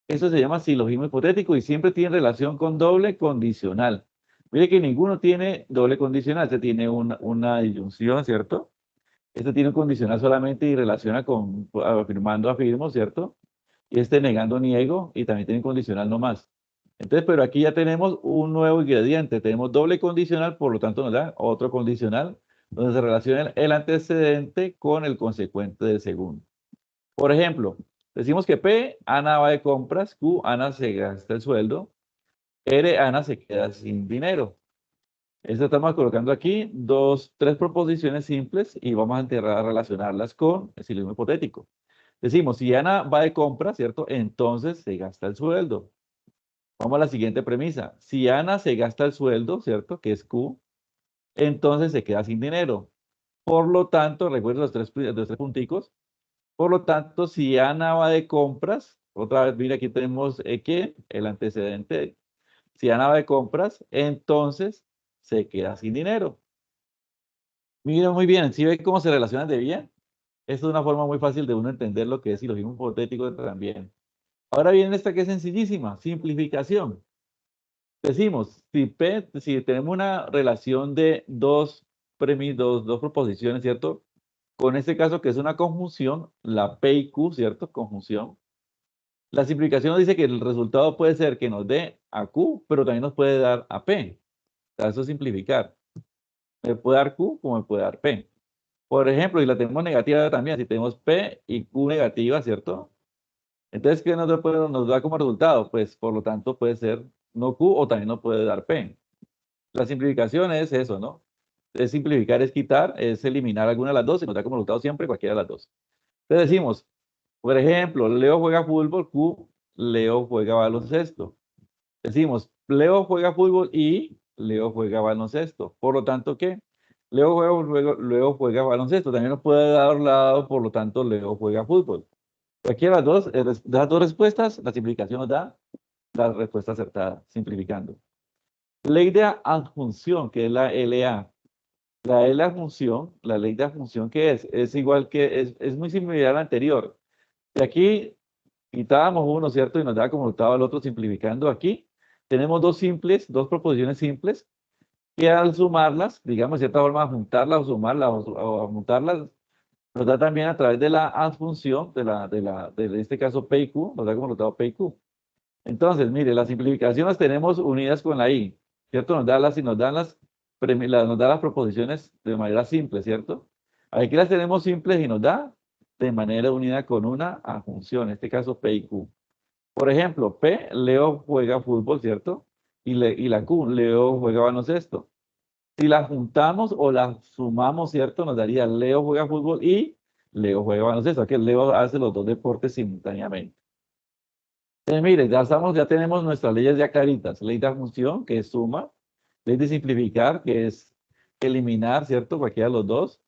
Eso se llama silogismo hipotético y siempre tiene relación con doble condicional. Mire que ninguno tiene doble condicional. Este tiene una disyunción, ¿cierto? Este tiene un condicional solamente y relaciona con afirmando, afirmo, ¿cierto? Y este negando, niego y también tiene un condicional nomás. Entonces, pero aquí ya tenemos un nuevo ingrediente. Tenemos doble condicional, por lo tanto nos da otro condicional donde se relaciona el antecedente con el consecuente del segundo. Por ejemplo, decimos que P, Ana va de compras, Q, Ana se gasta el sueldo, R, Ana se queda sin dinero. Esto estamos colocando aquí tres proposiciones simples y vamos a relacionarlas con el silogismo hipotético. Decimos, si Ana va de compras, ¿cierto? Entonces se gasta el sueldo. Vamos a la siguiente premisa. Si Ana se gasta el sueldo, ¿cierto? Que es Q, entonces se queda sin dinero. Por lo tanto, recuerden los tres punticos. Por lo tanto, si Ana va de compras, otra vez, mira, aquí tenemos que el antecedente. Si Ana va de compras, entonces se queda sin dinero. Mira muy bien, ¿sí ve cómo se relacionan de bien? Esta es una forma muy fácil de uno entender lo que es silogismo hipotético también. Ahora viene esta que es sencillísima, simplificación. Decimos, si tenemos una relación de dos proposiciones, ¿cierto? Con este caso que es una conjunción, la P y Q, ¿cierto? Conjunción. La simplificación nos dice que el resultado puede ser que nos dé a Q, pero también nos puede dar a P. O sea, eso es simplificar. Me puede dar Q como me puede dar P. Por ejemplo, y la tenemos negativa también, si tenemos P y Q negativa, ¿cierto? Entonces, ¿qué nos da como resultado? Pues, por lo tanto, puede ser no Q o también nos puede dar P. La simplificación es eso, ¿no? Es simplificar, es quitar, es eliminar alguna de las dos y nos da como resultado siempre cualquiera de las dos. Entonces decimos, por ejemplo, Leo juega fútbol, Q, Leo juega baloncesto. Decimos, Leo juega fútbol y Leo juega baloncesto. Por lo tanto, ¿qué? Leo juega baloncesto. También nos puede dar lado, por lo tanto, Leo juega fútbol. Cualquiera de las dos respuestas, la simplificación nos da la respuesta acertada, simplificando. Ley de adjunción, que es la LA. La ley de adjunción, ¿qué es? Es igual que, es muy similar a la anterior. Y aquí quitábamos uno, ¿cierto? Y nos da como resultado el otro simplificando. Aquí tenemos dos proposiciones simples, que al sumarlas, digamos, de cierta forma, juntarlas o sumarlas o juntarlas, nos da también a través de la adjunción, de este caso P y Q, nos da como resultado P y Q. Entonces, mire, las simplificaciones las tenemos unidas con la I, ¿cierto? Nos da las proposiciones de manera simple, ¿cierto? Aquí las tenemos simples y nos da de manera unida con una adjunción, en este caso P y Q. Por ejemplo, P, Leo juega fútbol, ¿cierto? Y la Q, Leo juega baloncesto. Si las juntamos o las sumamos, ¿cierto? Nos daría Leo juega fútbol y Leo juega baloncesto. Aquí Leo hace los dos deportes simultáneamente. Entonces, mire, ya tenemos nuestras leyes ya claritas. Ley de adjunción, que es suma. Ley de simplificar, que es eliminar, ¿cierto? Cualquiera de los dos.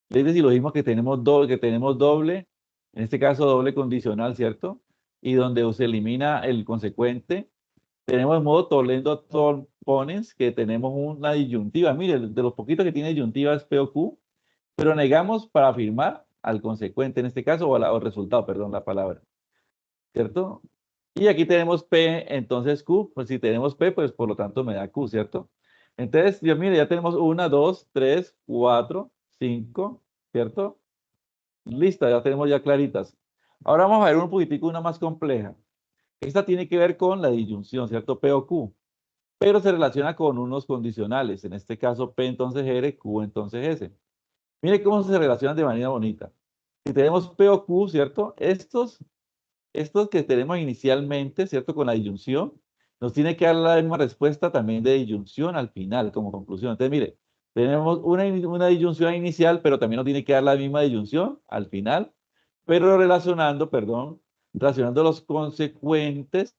Ley de silogismo, que tenemos doble, en este caso doble condicional, ¿cierto? Y donde se elimina el consecuente. Tenemos el modo Toledo Ponens, que tenemos una disyuntiva. Mire, de los poquitos que tiene disyuntiva es P o Q, pero negamos para afirmar al consecuente, en este caso, o al resultado, perdón, la palabra. ¿Cierto? Y aquí tenemos P, entonces Q, pues si tenemos P, pues por lo tanto me da Q, ¿cierto? Entonces, Dios mire, ya tenemos 1, 2, 3, 4, 5, ¿cierto? Listo, ya tenemos ya claritas. Ahora vamos a ver un poquitico una más compleja. Esta tiene que ver con la disyunción, ¿cierto? P o Q, pero se relaciona con unos condicionales. En este caso, P entonces R, Q entonces S. Mire cómo se relacionan de manera bonita. Si tenemos P o Q, ¿cierto? Estos que tenemos inicialmente, ¿cierto? Con la disyunción, nos tiene que dar la misma respuesta también de disyunción al final, como conclusión. Entonces, mire, tenemos una disyunción inicial, pero también nos tiene que dar la misma disyunción al final, pero relacionando los consecuentes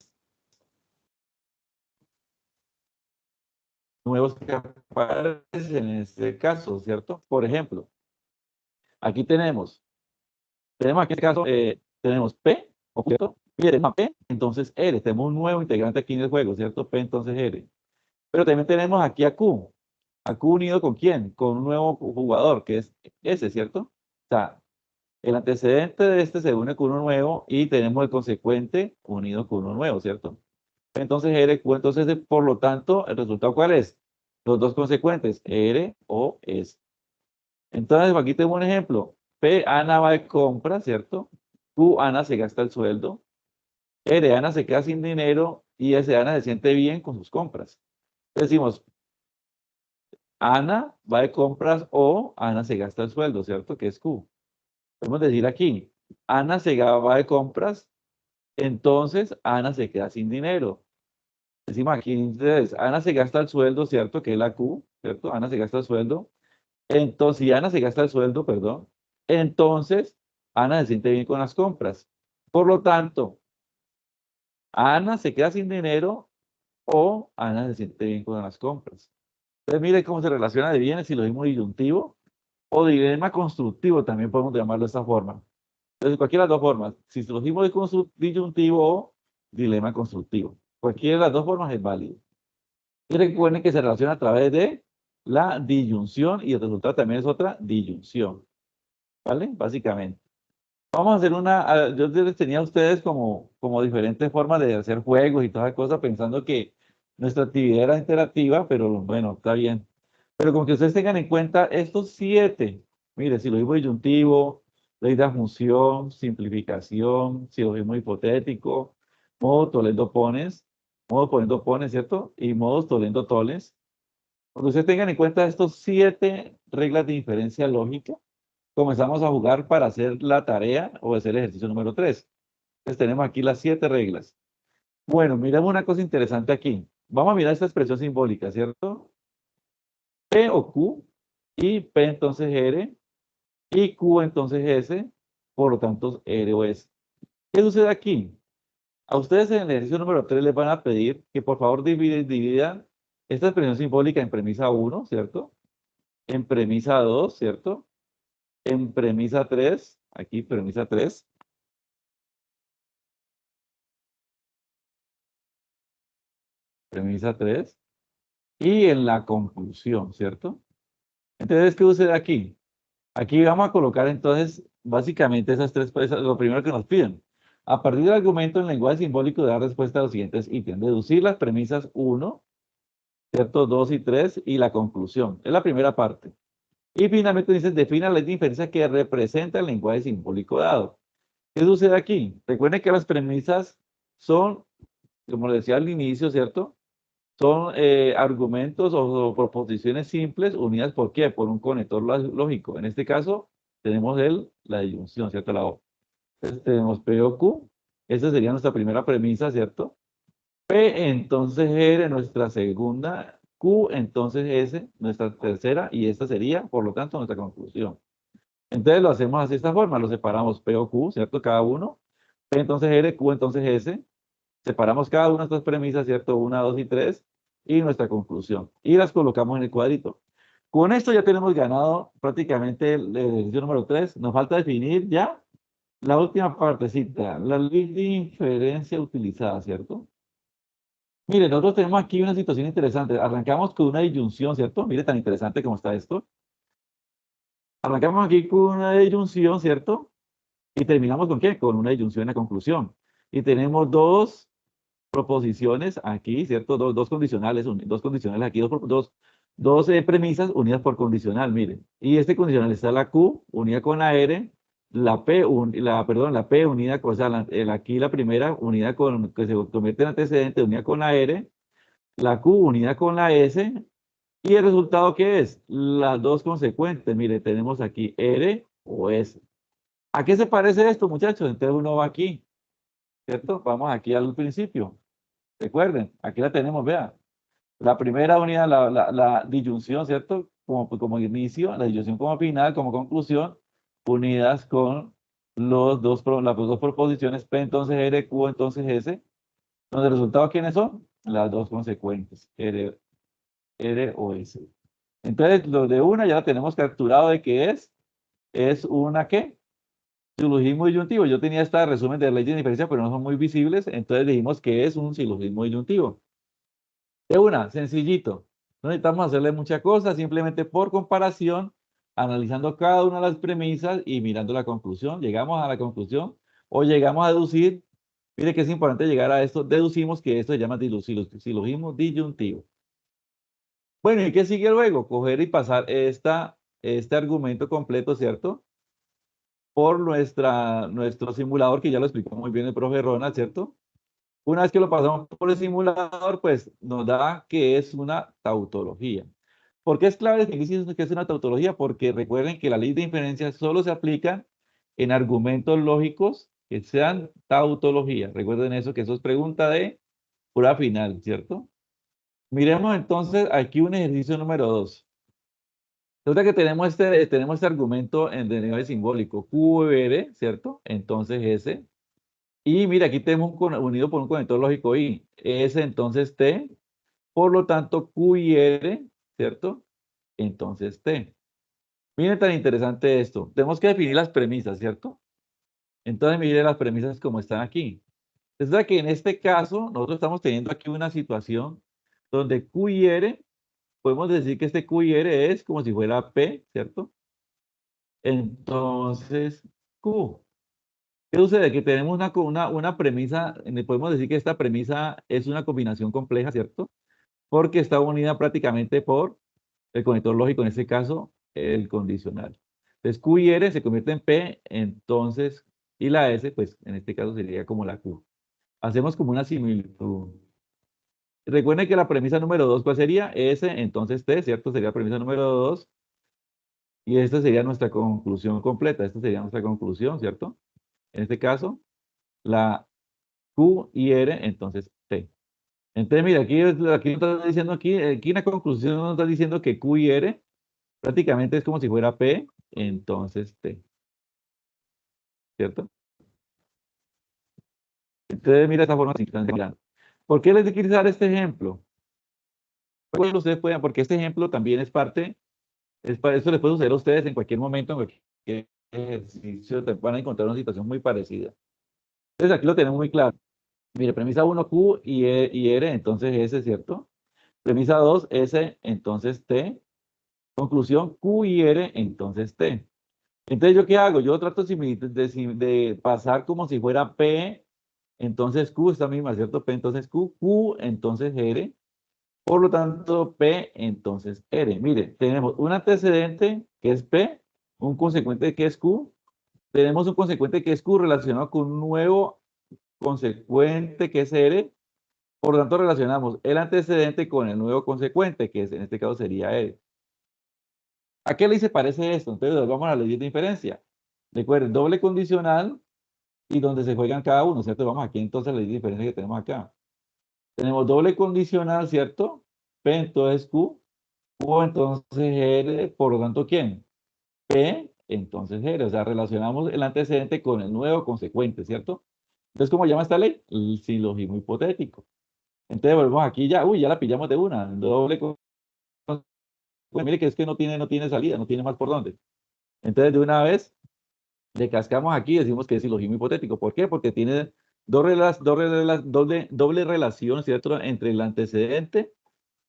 nuevos que aparecen en este caso, ¿cierto? Por ejemplo, aquí tenemos aquí en este caso, tenemos P, ¿cierto? Mire, P, entonces R. Tenemos un nuevo integrante aquí en el juego, ¿cierto? P, entonces R. Pero también tenemos aquí a Q. ¿A Q unido con quién? Con un nuevo jugador, que es S, ¿cierto? O sea, el antecedente de este se une con uno nuevo y tenemos el consecuente unido con uno nuevo, ¿cierto? Entonces R, Q, entonces por lo tanto, ¿el resultado cuál es? Los dos consecuentes, R o S. Entonces, aquí tengo un ejemplo. P, Ana va de compra, ¿cierto? Q, Ana se gasta el sueldo. R, Ana se queda sin dinero y S, Ana se siente bien con sus compras. Decimos, Ana va de compras o Ana se gasta el sueldo, ¿cierto? Que es Q. Podemos decir aquí, Ana va de compras, entonces Ana se queda sin dinero. Decimos aquí, entonces, Ana se gasta el sueldo, ¿cierto? Que es la Q, ¿cierto? Ana se gasta el sueldo. Entonces, si Ana se gasta el sueldo, perdón, entonces Ana se siente bien con las compras. Por lo tanto, Ana se queda sin dinero o Ana se siente bien con las compras. Entonces, mire cómo se relaciona de bienes si lo mismo disyuntivo o dilema constructivo, también podemos llamarlo de esta forma. Entonces, cualquiera de las dos formas. Si lo mismo de disyuntivo o dilema constructivo. Cualquiera de las dos formas es válido. Y recuerden que se relaciona a través de la disyunción y el resultado también es otra disyunción. ¿Vale? Básicamente. Vamos a hacer yo les tenía a ustedes como diferentes formas de hacer juegos y todas esas cosas, pensando que nuestra actividad era interactiva, pero bueno, está bien. Pero con que ustedes tengan en cuenta estos 7, mire, silogismo disyuntivo, ley de función, simplificación, silogismo hipotético, modo tolendo pones, modo poniendo pones, ¿cierto? Y modos tolendo toles. Cuando ustedes tengan en cuenta estos 7 reglas de inferencia lógica, comenzamos a jugar para hacer la tarea o hacer el ejercicio número 3. Entonces tenemos aquí las 7 reglas. Bueno, miremos una cosa interesante aquí. Vamos a mirar esta expresión simbólica, ¿cierto? P o Q y P entonces R y Q entonces S, por lo tanto R o S. ¿Qué sucede aquí? A ustedes en el ejercicio número 3 les van a pedir que por favor dividan esta expresión simbólica en premisa 1, ¿cierto? En premisa 2, ¿cierto? En premisa 3, aquí premisa 3. Premisa 3. Y en la conclusión, ¿cierto? Entonces, ¿qué sucede aquí? Aquí vamos a colocar entonces básicamente esas tres cosas, lo primero que nos piden. A partir del argumento en lenguaje simbólico, dar respuesta a los siguientes ítems. Deducir las premisas 1, ¿cierto? 2 y 3 y la conclusión. Es la primera parte. Y finalmente dice, defina la diferencia que representa el lenguaje simbólico dado. ¿Qué sucede aquí? Recuerden que las premisas son, como les decía al inicio, ¿cierto? Son argumentos o proposiciones simples unidas ¿por qué? Por un conector lógico. En este caso, tenemos la disyunción, ¿cierto? La O. Entonces, tenemos P o Q. Esa sería nuestra primera premisa, ¿cierto? P, entonces R, nuestra segunda. Q, entonces S, nuestra tercera. Y esta sería, por lo tanto, nuestra conclusión. Entonces, lo hacemos así de esta forma. Lo separamos P o Q, ¿cierto? Cada uno. P, entonces R, Q, entonces S. Separamos cada una de estas premisas, ¿cierto? 1, 2 y 3 y nuestra conclusión. Y las colocamos en el cuadrito. Con esto ya tenemos ganado prácticamente el ejercicio número 3. Nos falta definir ya la última partecita, la ley de inferencia utilizada, ¿cierto? Mire, nosotros tenemos aquí una situación interesante. Arrancamos con una disyunción, ¿cierto? Mire tan interesante como está esto. Arrancamos aquí con una disyunción, ¿cierto? Y terminamos con ¿qué? Con una disyunción en la conclusión. Y tenemos dos proposiciones aquí, ¿cierto? Dos condicionales, dos condicionales aquí, dos premisas unidas por condicional, miren. Y este condicional está la Q unida con la R, la P unida con, o sea, aquí la primera unida con, que se convierte en antecedente, unida con la R, la Q unida con la S, y el resultado ¿qué es? Las dos consecuentes, mire, tenemos aquí R o S. ¿A qué se parece esto, muchachos? Entonces uno va aquí, ¿cierto? Vamos aquí al principio. Recuerden, aquí la tenemos, vean. La primera unidad, la disyunción, ¿cierto? Como inicio, la disyunción como final, como conclusión, unidas con las dos proposiciones P, entonces R, Q, entonces S. Donde el resultado, ¿quiénes son? Las dos consecuentes, R o S. Entonces, lo de una ya la tenemos capturado de que es una ¿qué? Silogismo disyuntivo. Yo tenía esta resumen de leyes de diferencia, pero no son muy visibles, entonces dijimos que es un silogismo disyuntivo. De una, sencillito. No necesitamos hacerle mucha cosa, simplemente por comparación, analizando cada una de las premisas y mirando la conclusión, llegamos a la conclusión o llegamos a deducir. Mire que es importante llegar a esto. Deducimos que esto se llama silogismo disyuntivo. Bueno, ¿y qué sigue luego? Coger y pasar este argumento completo, ¿cierto? Por nuestro simulador, que ya lo explicó muy bien el profe Ronald, ¿cierto? Una vez que lo pasamos por el simulador, pues nos da que es una tautología. ¿Por qué es clave definir que es una tautología? Porque recuerden que la ley de inferencia solo se aplica en argumentos lógicos que sean tautología. Recuerden eso, que eso es pregunta de prueba final, ¿cierto? Miremos entonces aquí un ejercicio número 2. Resulta que tenemos este argumento de nivel simbólico, QR, ¿cierto? Entonces S. Y mira, aquí tenemos unido por un conector lógico I. S entonces T. Por lo tanto, Q y R, ¿cierto? Entonces T. Miren tan interesante esto. Tenemos que definir las premisas, ¿cierto? Entonces, miren las premisas como están aquí. Resulta que en este caso, nosotros estamos teniendo aquí una situación donde Q y R, podemos decir que este Q y R es como si fuera P, ¿cierto? Entonces, Q. ¿Qué sucede? Que tenemos una premisa, podemos decir que esta premisa es una combinación compleja, ¿cierto? Porque está unida prácticamente por el conector lógico, en este caso, el condicional. Entonces, Q y R se convierte en P, entonces, y la S, pues, en este caso sería como la Q. Hacemos como una similitud. Recuerden que la premisa número 2, ¿cuál sería? S, entonces T, ¿cierto? Sería la premisa número 2. Y esta sería nuestra conclusión completa. Esta sería nuestra conclusión, ¿cierto? En este caso, la Q y R, entonces T. Entonces, mira, aquí nos está diciendo, aquí en la conclusión nos está diciendo que Q y R prácticamente es como si fuera P, entonces T, ¿cierto? Entonces, mira esta forma. ¿Por qué les quiero dar este ejemplo? Bueno, ustedes pueden, porque este ejemplo también es parte, eso les puede suceder a ustedes en cualquier momento, en cualquier ejercicio, te van a encontrar una situación muy parecida. Entonces, aquí lo tenemos muy claro. Mire, premisa 1, Q y R, entonces S, ¿cierto? Premisa 2, S, entonces T. Conclusión, Q y R, entonces T. Entonces, ¿yo qué hago? Yo trato de pasar como si fuera P, entonces Q, esta misma, ¿cierto? P, entonces Q, Q, entonces R. Por lo tanto, P, entonces R. Mire, tenemos un antecedente que es P, un consecuente que es Q. Tenemos un consecuente que es Q relacionado con un nuevo consecuente que es R. Por lo tanto, relacionamos el antecedente con el nuevo consecuente, que en este caso sería R. ¿A qué ley se parece esto? Entonces, vamos a la ley de inferencia. Recuerden, doble condicional y donde se juegan cada uno, ¿cierto? Vamos aquí entonces a la ley de diferencia que tenemos acá. Tenemos doble condicional, ¿cierto? P entonces Q, Q entonces R, por lo tanto, ¿quién? P entonces R, o sea, relacionamos el antecedente con el nuevo consecuente, ¿cierto? Entonces, ¿cómo llama esta ley? El silogismo hipotético. Entonces, volvemos aquí ya, ya la pillamos de una, doble condicional. Pues mire que es que no tiene salida, no tiene más por dónde. Entonces, de una vez, le cascamos aquí y decimos que es silogismo hipotético. ¿Por qué? Porque tiene doble relación, ¿cierto? Entre el antecedente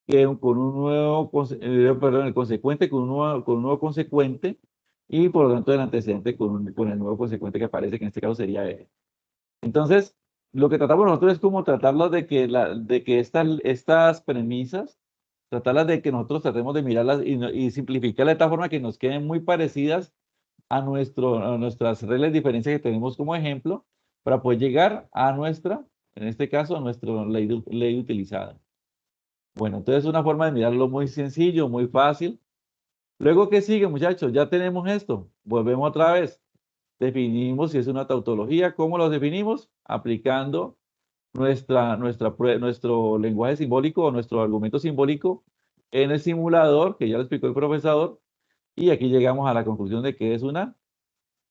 con un nuevo, perdón, el consecuente con un nuevo consecuente y por lo tanto el antecedente con el nuevo consecuente que aparece, que en este caso sería R. Entonces, lo que tratamos nosotros es como tratarlo de que estas premisas, tratarlas de que nosotros tratemos de mirarlas y simplificarlas de tal forma que nos queden muy parecidas a nuestras reglas de diferencia que tenemos como ejemplo para poder llegar a en este caso, a nuestra ley utilizada. Bueno, entonces es una forma de mirarlo muy sencillo, muy fácil. Luego, ¿qué sigue, muchachos? Ya tenemos esto. Volvemos otra vez. Definimos si es una tautología. ¿Cómo lo definimos? Aplicando nuestro lenguaje simbólico o nuestro argumento simbólico en el simulador, que ya lo explicó el profesor, y aquí llegamos a la conclusión de que es una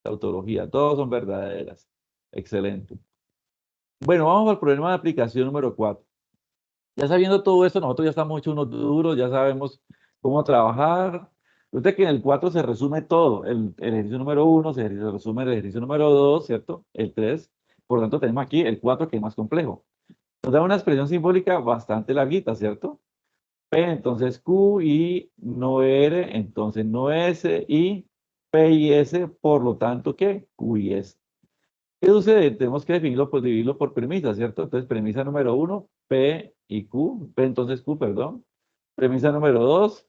tautología. Todos son verdaderas. Excelente. Bueno, vamos al problema de aplicación número 4. Ya sabiendo todo esto, nosotros ya estamos hechos unos duros, ya sabemos cómo trabajar. Usted que en el 4 se resume todo, el ejercicio número 1 se resume el ejercicio número 2, ¿cierto? El 3, por lo tanto tenemos aquí el 4 que es más complejo. Nos da una expresión simbólica bastante larguita, ¿cierto? P, entonces Q, y no R, entonces no S, y P y S, por lo tanto, ¿qué? Q y S. ¿Qué sucede? Tenemos que definirlo, pues dividirlo por premisas, ¿cierto? Entonces, premisa número 1, P y Q, P entonces Q, perdón. Premisa número 2,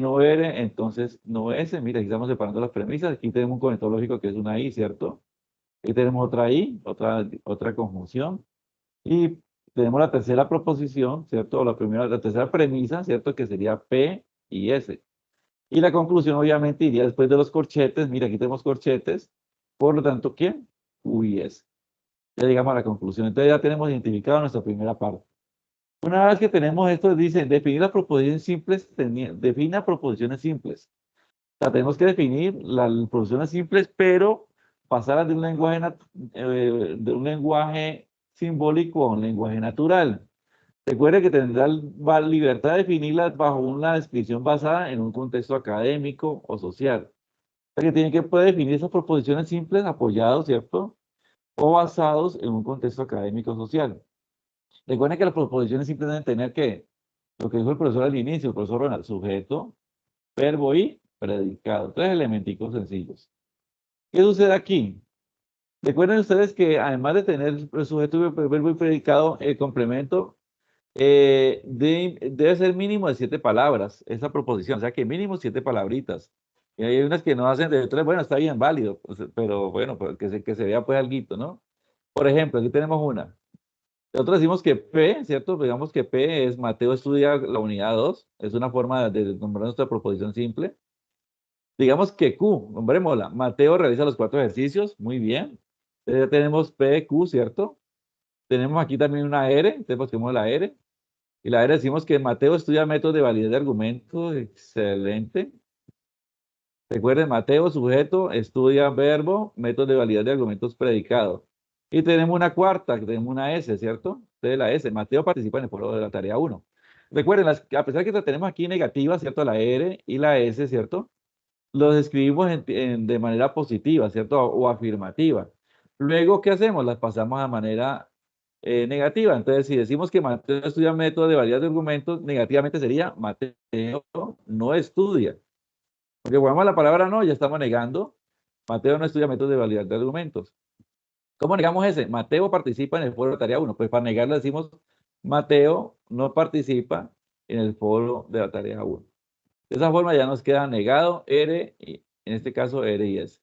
no R, entonces no S. Mira, aquí estamos separando las premisas. Aquí tenemos un conector lógico que es una I, ¿cierto? Aquí tenemos otra I, otra conjunción. Y tenemos la tercera proposición, ¿cierto? O la tercera premisa, ¿cierto? Que sería P y S. Y la conclusión, obviamente, iría después de los corchetes. Mira, aquí tenemos corchetes. Por lo tanto, ¿quién? Q y S. Ya llegamos a la conclusión. Entonces ya tenemos identificado nuestra primera parte. Una vez que tenemos esto, dice, definir las proposiciones simples, defina proposiciones simples. O sea, tenemos que definir las proposiciones simples, pero pasarlas de un lenguaje simbólico a un lenguaje natural. Recuerde que tendrá la libertad de definirlas bajo una descripción basada en un contexto académico o social. O sea, que tiene que poder definir esas proposiciones simples apoyados, ¿cierto? O basados en un contexto académico o social. Recuerden que las proposiciones simples deben tener que, lo que dijo el profesor al inicio, el profesor Ronald, sujeto, verbo y predicado. Tres elementicos sencillos. ¿Qué sucede aquí? Recuerden ustedes que además de tener el sujeto, verbo y predicado, el complemento debe ser mínimo de 7 palabras, esa proposición, o sea que mínimo 7 palabritas. Y hay unas que no hacen de 3, bueno, está bien, válido, pues, pero bueno, pues, que se vea pues alguito, ¿no? Por ejemplo, aquí tenemos una. Nosotros decimos que P, ¿cierto? Digamos que P es Mateo estudia la unidad 2, es una forma de nombrar nuestra proposición simple. Digamos que Q, nombrémosla, Mateo realiza los 4 ejercicios, muy bien. Entonces ya tenemos P, Q, ¿cierto? Tenemos aquí también una R, entonces busquemos la R. Y la R decimos que Mateo estudia métodos de validez de argumentos, excelente. Recuerden, Mateo, sujeto, estudia verbo, método de validez de argumentos predicados. Y tenemos una cuarta, que tenemos una S, ¿cierto? Entonces la S, Mateo participa en el foro de la tarea 1. Recuerden, a pesar de que tenemos aquí negativas, ¿cierto? La R y la S, ¿cierto? Los escribimos de manera positiva, ¿cierto? O afirmativa. Luego, ¿qué hacemos? Las pasamos a manera negativa. Entonces, si decimos que Mateo estudia método de validez de argumentos, negativamente sería Mateo no estudia. Porque ponemos la palabra no, ya estamos negando. Mateo no estudia métodos de validez de argumentos. ¿Cómo negamos ese? Mateo participa en el foro de tarea 1. Pues para negarlo decimos Mateo no participa en el foro de la tarea 1. De esa forma ya nos queda negado R, y en este caso R y S.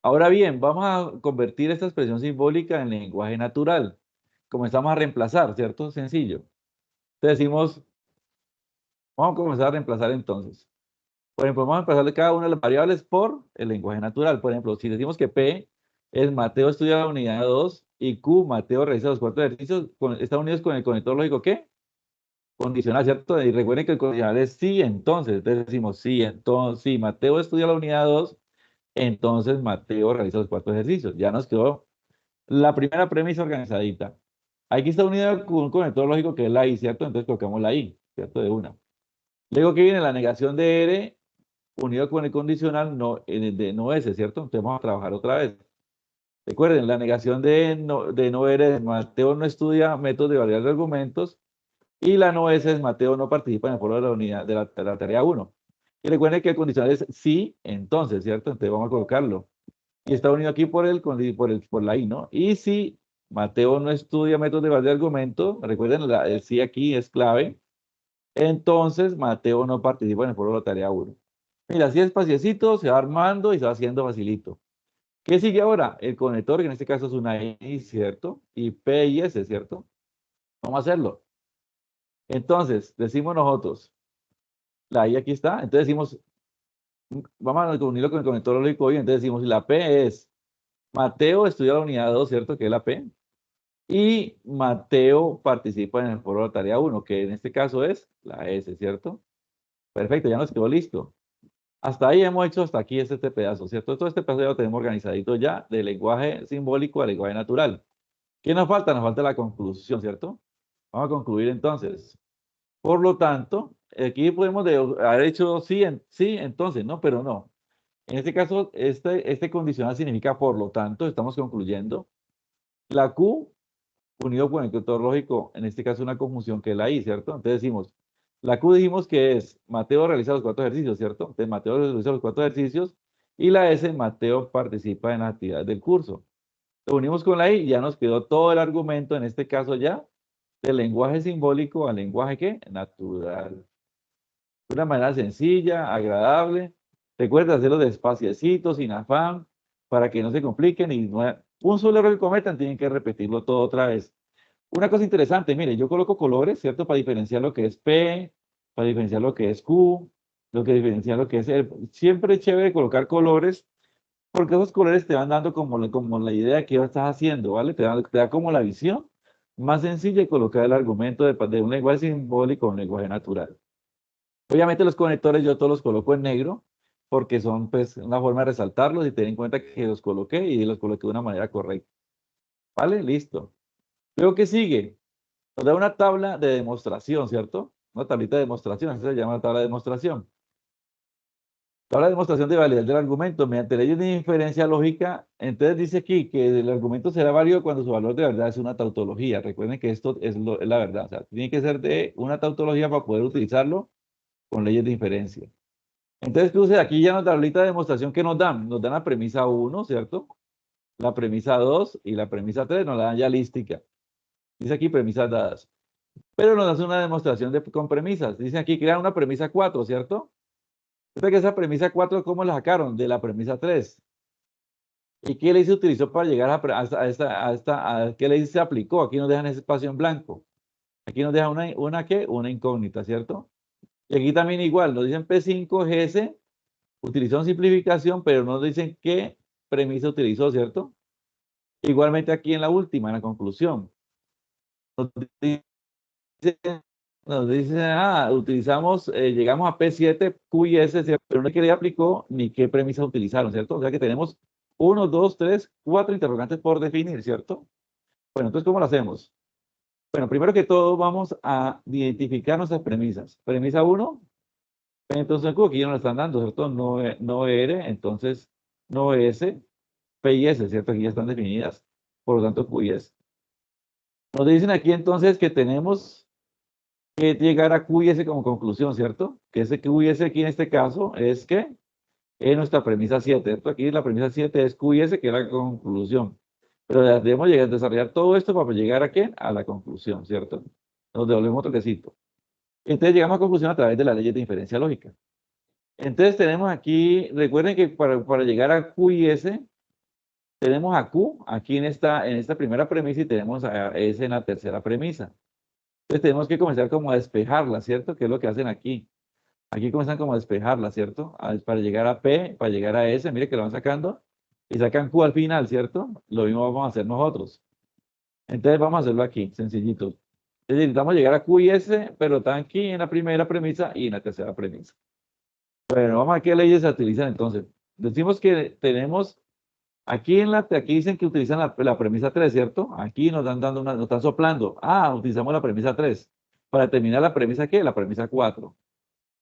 Ahora bien, vamos a convertir esta expresión simbólica en lenguaje natural. Comenzamos a reemplazar, ¿cierto? Sencillo. Entonces decimos, vamos a comenzar a reemplazar entonces. Por ejemplo, vamos a reemplazar cada una de las variables por el lenguaje natural. Por ejemplo, si decimos que P es Mateo estudia la unidad 2 y Q, Mateo realiza los 4 ejercicios, están unidos con el conector lógico, ¿qué? Condicional, ¿cierto? Y recuerden que el condicional es sí, entonces. Entonces decimos sí, entonces, sí, Mateo estudia la unidad 2, entonces Mateo realiza los 4 ejercicios. Ya nos quedó la primera premisa organizadita. Aquí está unida con un conector lógico que es la I, ¿cierto? Entonces colocamos la I, ¿cierto? De una. Luego que viene la negación de R unido con el condicional de no S, ¿cierto? Entonces vamos a trabajar otra vez. Recuerden, la negación de no R, Mateo no estudia métodos de validar de argumentos. Y la no S es Mateo no participa en el foro de la unidad de la tarea 1. Y recuerden que el condicional es sí, entonces, ¿cierto? Entonces vamos a colocarlo. Y está unido aquí por la I, ¿no? Y si Mateo no estudia métodos de validar de argumento, recuerden, el sí aquí es clave. Entonces Mateo no participa en el foro de la tarea 1. Mira, así es paciecito, se va armando y se va haciendo facilito. ¿Qué sigue ahora? El conector, que en este caso es una I, ¿cierto? Y P y S, ¿cierto? Vamos a hacerlo. Entonces, decimos nosotros, la I aquí está, entonces decimos, vamos a unirlo con el conector lógico y entonces decimos, la P es, Mateo estudia la unidad 2, ¿cierto? Que es la P. Y Mateo participa en el foro de la tarea 1, que en este caso es la S, ¿cierto? Perfecto, ya nos quedó listo. Hasta ahí hemos hecho hasta aquí este pedazo, ¿cierto? Todo este pedazo ya lo tenemos organizadito ya, del lenguaje simbólico al lenguaje natural. ¿Qué nos falta? Nos falta la conclusión, ¿cierto? Vamos a concluir entonces. Por lo tanto, aquí podemos haber hecho sí, sí, entonces, no, pero no. En este caso, este condicional significa por lo tanto, estamos concluyendo. La Q unido con el vector lógico, en este caso una conjunción que es la I, ¿cierto? Entonces decimos, la Q dijimos que es Mateo realiza los 4 ejercicios, ¿cierto? Entonces Mateo realiza los 4 ejercicios y la S, Mateo participa en las actividades del curso. Lo unimos con la I y ya nos quedó todo el argumento, en este caso ya, del lenguaje simbólico al lenguaje ¿qué? Natural. De una manera sencilla, agradable. Recuerda hacerlo despaciecito, sin afán, para que no se compliquen y un solo error que cometan, tienen que repetirlo todo otra vez. Una cosa interesante, mire, yo coloco colores, ¿cierto? Para diferenciar lo que es P, para diferenciar lo que es Q, lo que diferencia lo que es R. Siempre es chévere colocar colores, porque esos colores te van dando como la idea que estás haciendo, ¿vale? Te da como la visión más sencilla de colocar el argumento de un lenguaje simbólico a un lenguaje natural. Obviamente los conectores yo todos los coloco en negro, porque son pues una forma de resaltarlos y tener en cuenta que los coloqué y los coloqué de una manera correcta. ¿Vale? Listo. Luego, ¿qué sigue? Nos da una tabla de demostración, ¿cierto? Una tablita de demostración, así se llama tabla de demostración. Tabla de demostración de validez del argumento mediante leyes de inferencia lógica. Entonces dice aquí que el argumento será válido cuando su valor de verdad es una tautología. Recuerden que esto es la verdad. O sea, tiene que ser de una tautología para poder utilizarlo con leyes de inferencia. Entonces, ¿qué sucede? Aquí ya nos da la tablita de demostración que nos dan. Nos dan la premisa 1, ¿cierto? La premisa 2 y la premisa 3 nos la dan ya lística. Dice aquí premisas dadas. Pero nos hace una demostración con premisas. Dice aquí crear una premisa 4, ¿cierto? Fíjate que esa premisa 4, ¿cómo la sacaron? De la premisa 3. ¿Y qué ley se utilizó para llegar qué ley se aplicó? Aquí nos dejan ese espacio en blanco. Aquí nos dejan ¿qué? Una incógnita, ¿cierto? Y aquí también igual, nos dicen P5 GS, utilizó simplificación, pero no nos dicen qué premisa utilizó, ¿cierto? Igualmente aquí en la última, en la conclusión. Nos dice, utilizamos, llegamos a P7, Q y S, ¿cierto? Pero no es que le aplicó ni qué premisa utilizaron, ¿cierto? O sea que tenemos 1, 2, 3, 4 interrogantes por definir, ¿cierto? Bueno, entonces, ¿cómo lo hacemos? Bueno, primero que todo vamos a identificar nuestras premisas. Premisa 1, entonces aquí ya nos la están dando, ¿cierto? No R, entonces no S, P y S, ¿cierto? Aquí ya están definidas, por lo tanto Q y S. Nos dicen aquí entonces que tenemos que llegar a Q y S como conclusión, ¿cierto? Que ese Q y S aquí en este caso es que es nuestra premisa 7, ¿cierto? Aquí la premisa 7 es Q y S, que es la conclusión. Pero debemos llegar a desarrollar todo esto para llegar a ¿qué? A la conclusión, ¿cierto? Nos devolvemos otro quesito. Entonces llegamos a conclusión a través de la ley de inferencia lógica. Entonces tenemos aquí, recuerden que para llegar a Q y S, tenemos a Q aquí en esta primera premisa y tenemos a S en la tercera premisa. Entonces tenemos que comenzar como a despejarla, ¿cierto? Que es lo que hacen aquí. Aquí comienzan como a despejarla, ¿cierto? Para llegar a P, para llegar a S, mire que lo van sacando. Y sacan Q al final, ¿cierto? Lo mismo vamos a hacer nosotros. Entonces vamos a hacerlo aquí, sencillito. Entonces necesitamos llegar a Q y S, pero están aquí en la primera premisa y en la tercera premisa. Bueno, vamos a ver qué leyes se utilizan entonces. Decimos que tenemos, aquí dicen que utilizan la premisa 3, ¿cierto? Aquí nos están soplando. Utilizamos la premisa 3. Para terminar la premisa, ¿qué? La premisa 4.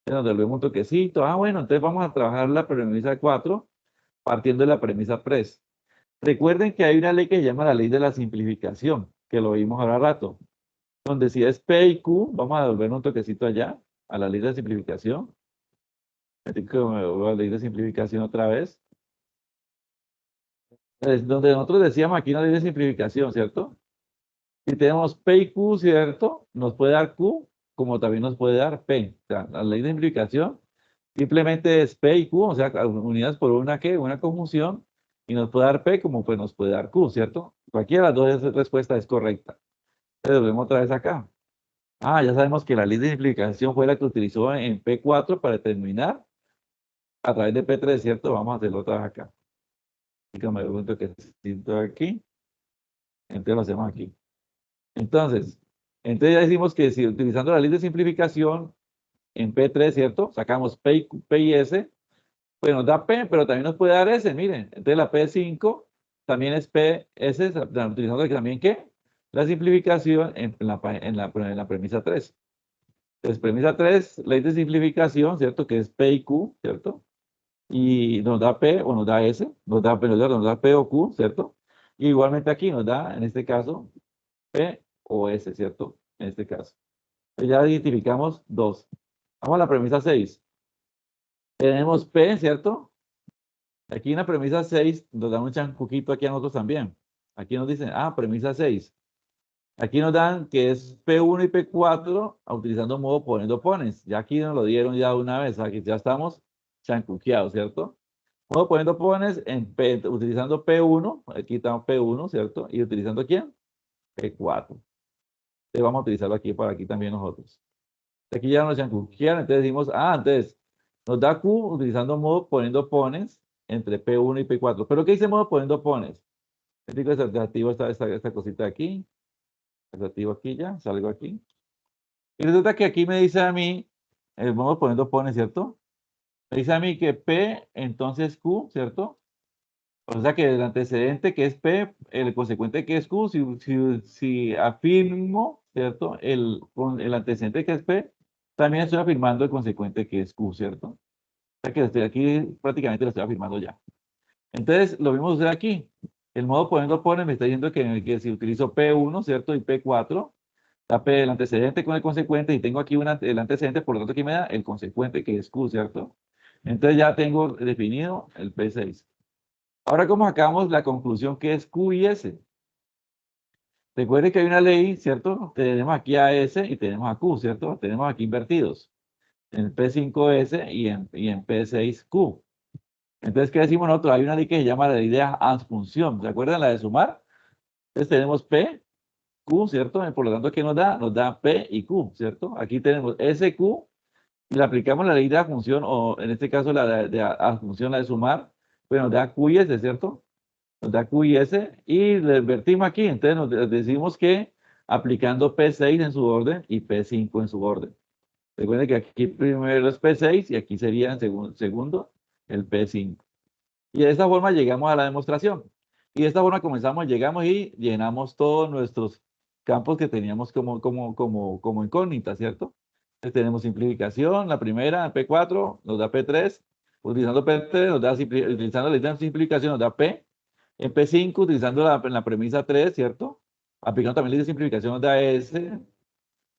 Nos devolvemos un toquecito. Bueno, entonces vamos a trabajar la premisa 4 partiendo de la premisa 3. Recuerden que hay una ley que se llama la ley de la simplificación, que lo vimos ahora rato. Donde si es P y Q, vamos a devolver un toquecito allá, a la ley de simplificación. Así que me vuelvo a la ley de simplificación otra vez. Es donde nosotros decíamos aquí una ley de simplificación, ¿cierto? Si tenemos P y Q, ¿cierto? Nos puede dar Q, como también nos puede dar P. O sea, la ley de simplificación simplemente es P y Q, o sea, unidas por una conjunción, y nos puede dar P como pues nos puede dar Q, ¿cierto? Cualquiera de las dos respuestas es correcta. Entonces, volvemos otra vez acá. Ya sabemos que la ley de simplificación fue la que utilizó en P4 para determinar a través de P3, ¿cierto? Vamos a hacerlo otra vez acá. Y como me pregunto que siento aquí, entonces lo hacemos aquí. Entonces ya decimos que si utilizando la ley de simplificación en P3, ¿cierto? Sacamos P y S, pues nos da P, pero también nos puede dar S, miren. Entonces la P5 también es PS, utilizando también ¿qué? La simplificación en la premisa 3. Entonces, premisa 3, ley de simplificación, ¿cierto? Que es P y Q, ¿cierto? Y nos da P o nos da S, nos da P o Q, ¿cierto? Y igualmente aquí nos da, en este caso, P o S, ¿cierto? En este caso. Pues ya identificamos dos. Vamos a la premisa 6. Tenemos P, ¿cierto? Aquí en la premisa 6 nos dan un chancuquito aquí a nosotros también. Aquí nos dicen, premisa 6. Aquí nos dan que es P1 y P4 utilizando modo poniendo pones. Ya aquí nos lo dieron ya una vez, aquí ya estamos chancuqueados, ¿cierto? Modo poniendo pones en utilizando P1, aquí estamos P1, ¿cierto? Y utilizando ¿quién? P4. Entonces vamos a utilizarlo aquí para aquí también nosotros. Aquí ya nos chancuquearon, entonces decimos, entonces nos da Q utilizando modo poniendo pones entre P1 y P4. ¿Pero qué dice modo poniendo pones? Digo, es activo esta cosita de aquí. Activo aquí ya, salgo aquí. Y resulta que aquí me dice a mí, el modo poniendo pones, ¿cierto? Me dice a mí que P, entonces Q, ¿cierto? O sea que el antecedente que es P, el consecuente que es Q, si afirmo, ¿cierto? El antecedente que es P, también estoy afirmando el consecuente que es Q, ¿cierto? O sea que estoy aquí prácticamente lo estoy afirmando ya. Entonces, lo mismo sucede aquí. El modo poniendo pones me está diciendo que si utilizo P1, ¿cierto? Y P4, da P el antecedente con el consecuente y tengo aquí el antecedente, por lo tanto aquí me da el consecuente que es Q, ¿cierto? Entonces ya tengo definido el P6. Ahora, ¿cómo sacamos la conclusión que es Q y S? Recuerden que hay una ley, ¿cierto? Tenemos aquí a S y tenemos a Q, ¿cierto? Tenemos aquí invertidos. En P5S y en P6Q. Entonces, ¿qué decimos nosotros? Hay una ley que se llama la ley de asunción. ¿Se acuerdan la de sumar? Entonces tenemos P, Q, ¿cierto? Por lo tanto, ¿qué nos da? Nos da P y Q, ¿cierto? Aquí tenemos SQ y le aplicamos la ley de asunción, o en este caso la de asunción, la de sumar, pues nos da Q y S, ¿cierto? Nos da Q y S y le invertimos aquí. Entonces nos decimos que aplicando P6 en su orden y P5 en su orden. Recuerden que aquí primero es P6 y aquí sería en segundo el P5. Y de esta forma llegamos a la demostración. Y de esta forma llegamos y llenamos todos nuestros campos que teníamos como incógnitas, ¿cierto? Entonces tenemos simplificación, la primera, P4, nos da P3. Utilizando P3, utilizando la lista de simplificación, nos da P. En P5, utilizando la premisa 3, ¿cierto? Aplicando también la lista de simplificación, nos da S.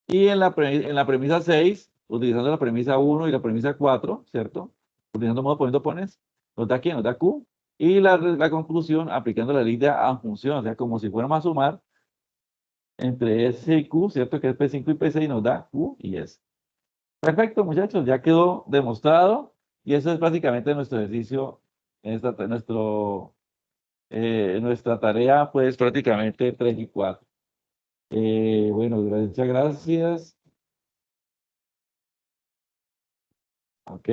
Y en la premisa 6, utilizando la premisa 1 y la premisa 4, ¿cierto? Utilizando modo poniendo pones, nos da ¿quién? Nos da Q. Y la conclusión, aplicando la ley de asunción, o sea, como si fuéramos a sumar entre S y Q, ¿cierto? Que es P5 y P6, nos da Q y S. Perfecto, muchachos, ya quedó demostrado. Y eso es básicamente nuestro ejercicio, nuestra tarea, pues prácticamente 3 y 4. Bueno, muchas gracias. Ok.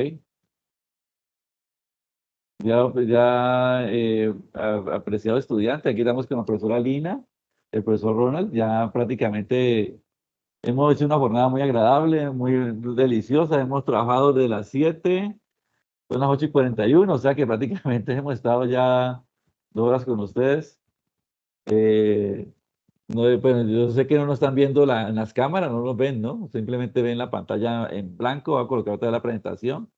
Apreciado estudiante, aquí estamos con la profesora Lina, el profesor Ronald, ya prácticamente hemos hecho una jornada muy agradable, muy deliciosa, hemos trabajado de las 7, son las 8:41, o sea que prácticamente hemos estado ya 2 horas con ustedes. No, bueno, yo sé que no nos están viendo en las cámaras, no nos ven, ¿no? Simplemente ven la pantalla en blanco, va a colocar otra vez la presentación,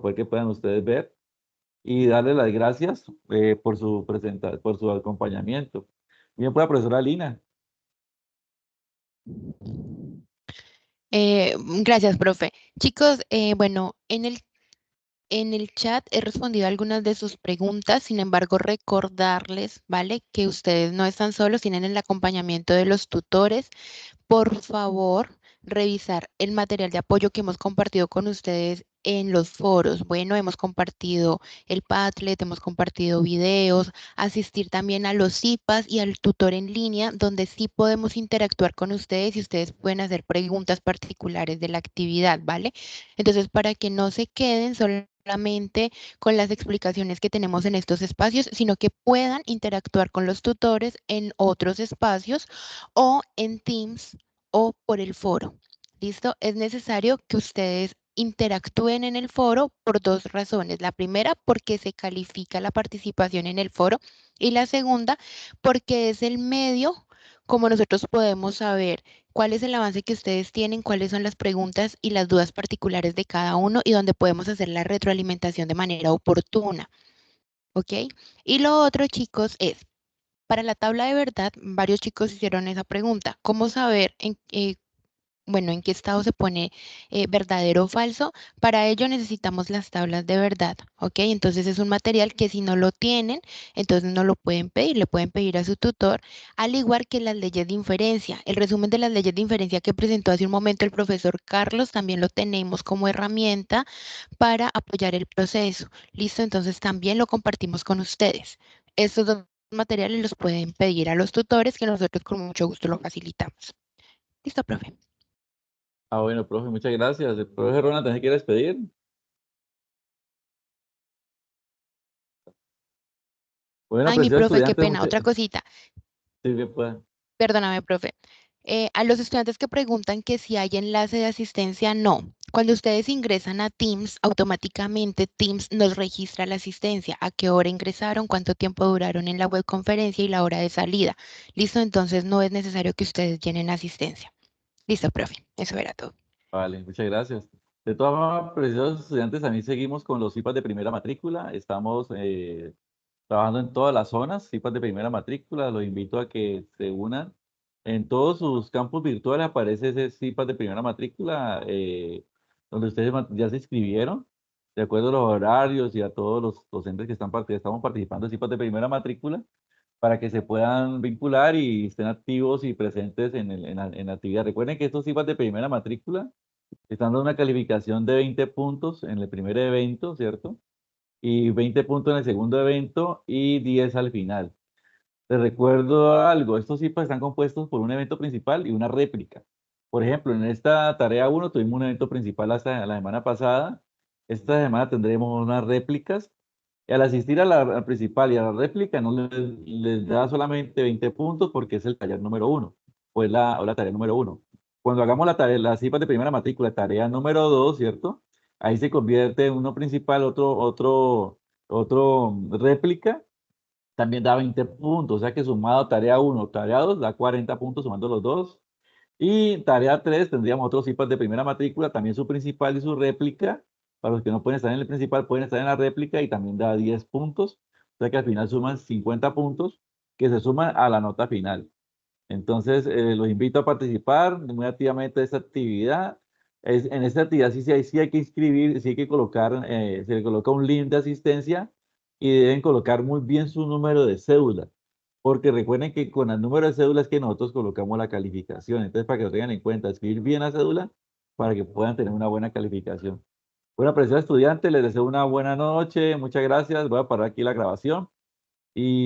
para que puedan ustedes ver y darle las gracias por su acompañamiento. Bien, pues, la profesora Lina. Gracias, profe. Chicos, bueno, en el chat he respondido algunas de sus preguntas, sin embargo, recordarles, ¿vale? Que ustedes no están solos, tienen el acompañamiento de los tutores. Por favor, revisar el material de apoyo que hemos compartido con ustedes en los foros. Bueno, hemos compartido el Padlet, hemos compartido videos, asistir también a los CIPAS y al tutor en línea, donde sí podemos interactuar con ustedes y ustedes pueden hacer preguntas particulares de la actividad, ¿vale? Entonces, para que no se queden solamente con las explicaciones que tenemos en estos espacios, sino que puedan interactuar con los tutores en otros espacios o en Teams o por el foro. ¿Listo? Es necesario que ustedes interactúen en el foro por dos razones. La primera, porque se califica la participación en el foro y la segunda, porque es el medio como nosotros podemos saber cuál es el avance que ustedes tienen, cuáles son las preguntas y las dudas particulares de cada uno y donde podemos hacer la retroalimentación de manera oportuna. ¿Ok? Y lo otro, chicos, es, para la tabla de verdad, varios chicos hicieron esa pregunta, ¿cómo saber bueno, en qué estado se pone verdadero o falso? Para ello necesitamos las tablas de verdad, ¿ok? Entonces es un material que si no lo tienen, entonces no lo pueden pedir, le pueden pedir a su tutor, al igual que las leyes de inferencia. El resumen de las leyes de inferencia que presentó hace un momento el profesor Carlos también lo tenemos como herramienta para apoyar el proceso. ¿Listo? Entonces también lo compartimos con ustedes. Estos dos materiales los pueden pedir a los tutores que nosotros con mucho gusto lo facilitamos. ¿Listo, profe? Ah, bueno, profe, muchas gracias. El profe Ronald, ¿también quiere despedir? Bueno, Ay, mi preciados profe, qué estudiantes, pena. Otra cosita. sí, que pueda. Perdóname, profe. A los estudiantes que preguntan que si hay enlace de asistencia, no. Cuando ustedes ingresan a Teams, automáticamente Teams nos registra la asistencia, a qué hora ingresaron, cuánto tiempo duraron en la webconferencia y la hora de salida. Listo, entonces no es necesario que ustedes llenen asistencia. Listo, profe. Eso era todo. Vale, muchas gracias. De todas formas, preciosos estudiantes, también seguimos con los CIPAS de primera matrícula. Estamos trabajando en todas las zonas, CIPAS de primera matrícula. Los invito a que se unan. En todos sus campus virtuales aparece ese CIPAS de primera matrícula, donde ustedes ya se inscribieron, de acuerdo a los horarios y a todos los docentes que estamos participando en CIPAS de primera matrícula, para que se puedan vincular y estén activos y presentes en la actividad. Recuerden que estos CIPAS de primera matrícula están dando una calificación de 20 puntos en el primer evento, ¿cierto? Y 20 puntos en el segundo evento y 10 al final. Les recuerdo algo, estos CIPAS están compuestos por un evento principal y una réplica. Por ejemplo, en esta tarea uno tuvimos un evento principal hasta la semana pasada. Esta semana tendremos unas réplicas. Y al asistir a la principal y a la réplica no les da solamente 20 puntos porque es el taller número uno, o la tarea número uno. Cuando hagamos la tarea, las CIPAS de primera matrícula, tarea número dos, ¿cierto? Ahí se convierte en uno principal, otro réplica, también da 20 puntos. O sea que sumado tarea uno, tarea 2 da 40 puntos sumando los dos. Y tarea 3 tendríamos otros CIPAS de primera matrícula, también su principal y su réplica. Para los que no pueden estar en el principal, pueden estar en la réplica y también da 10 puntos. O sea que al final suman 50 puntos que se suman a la nota final. Entonces, los invito a participar muy activamente de esta actividad. En esta actividad sí hay que inscribir, sí hay que colocar, se le coloca un link de asistencia y deben colocar muy bien su número de cédula, porque recuerden que con el número de cédula es que nosotros colocamos la calificación. Entonces, para que lo tengan en cuenta, escribir bien la cédula para que puedan tener una buena calificación. Bueno, apreciados estudiantes, les deseo una buena noche. Muchas gracias. Voy a parar aquí la grabación. Y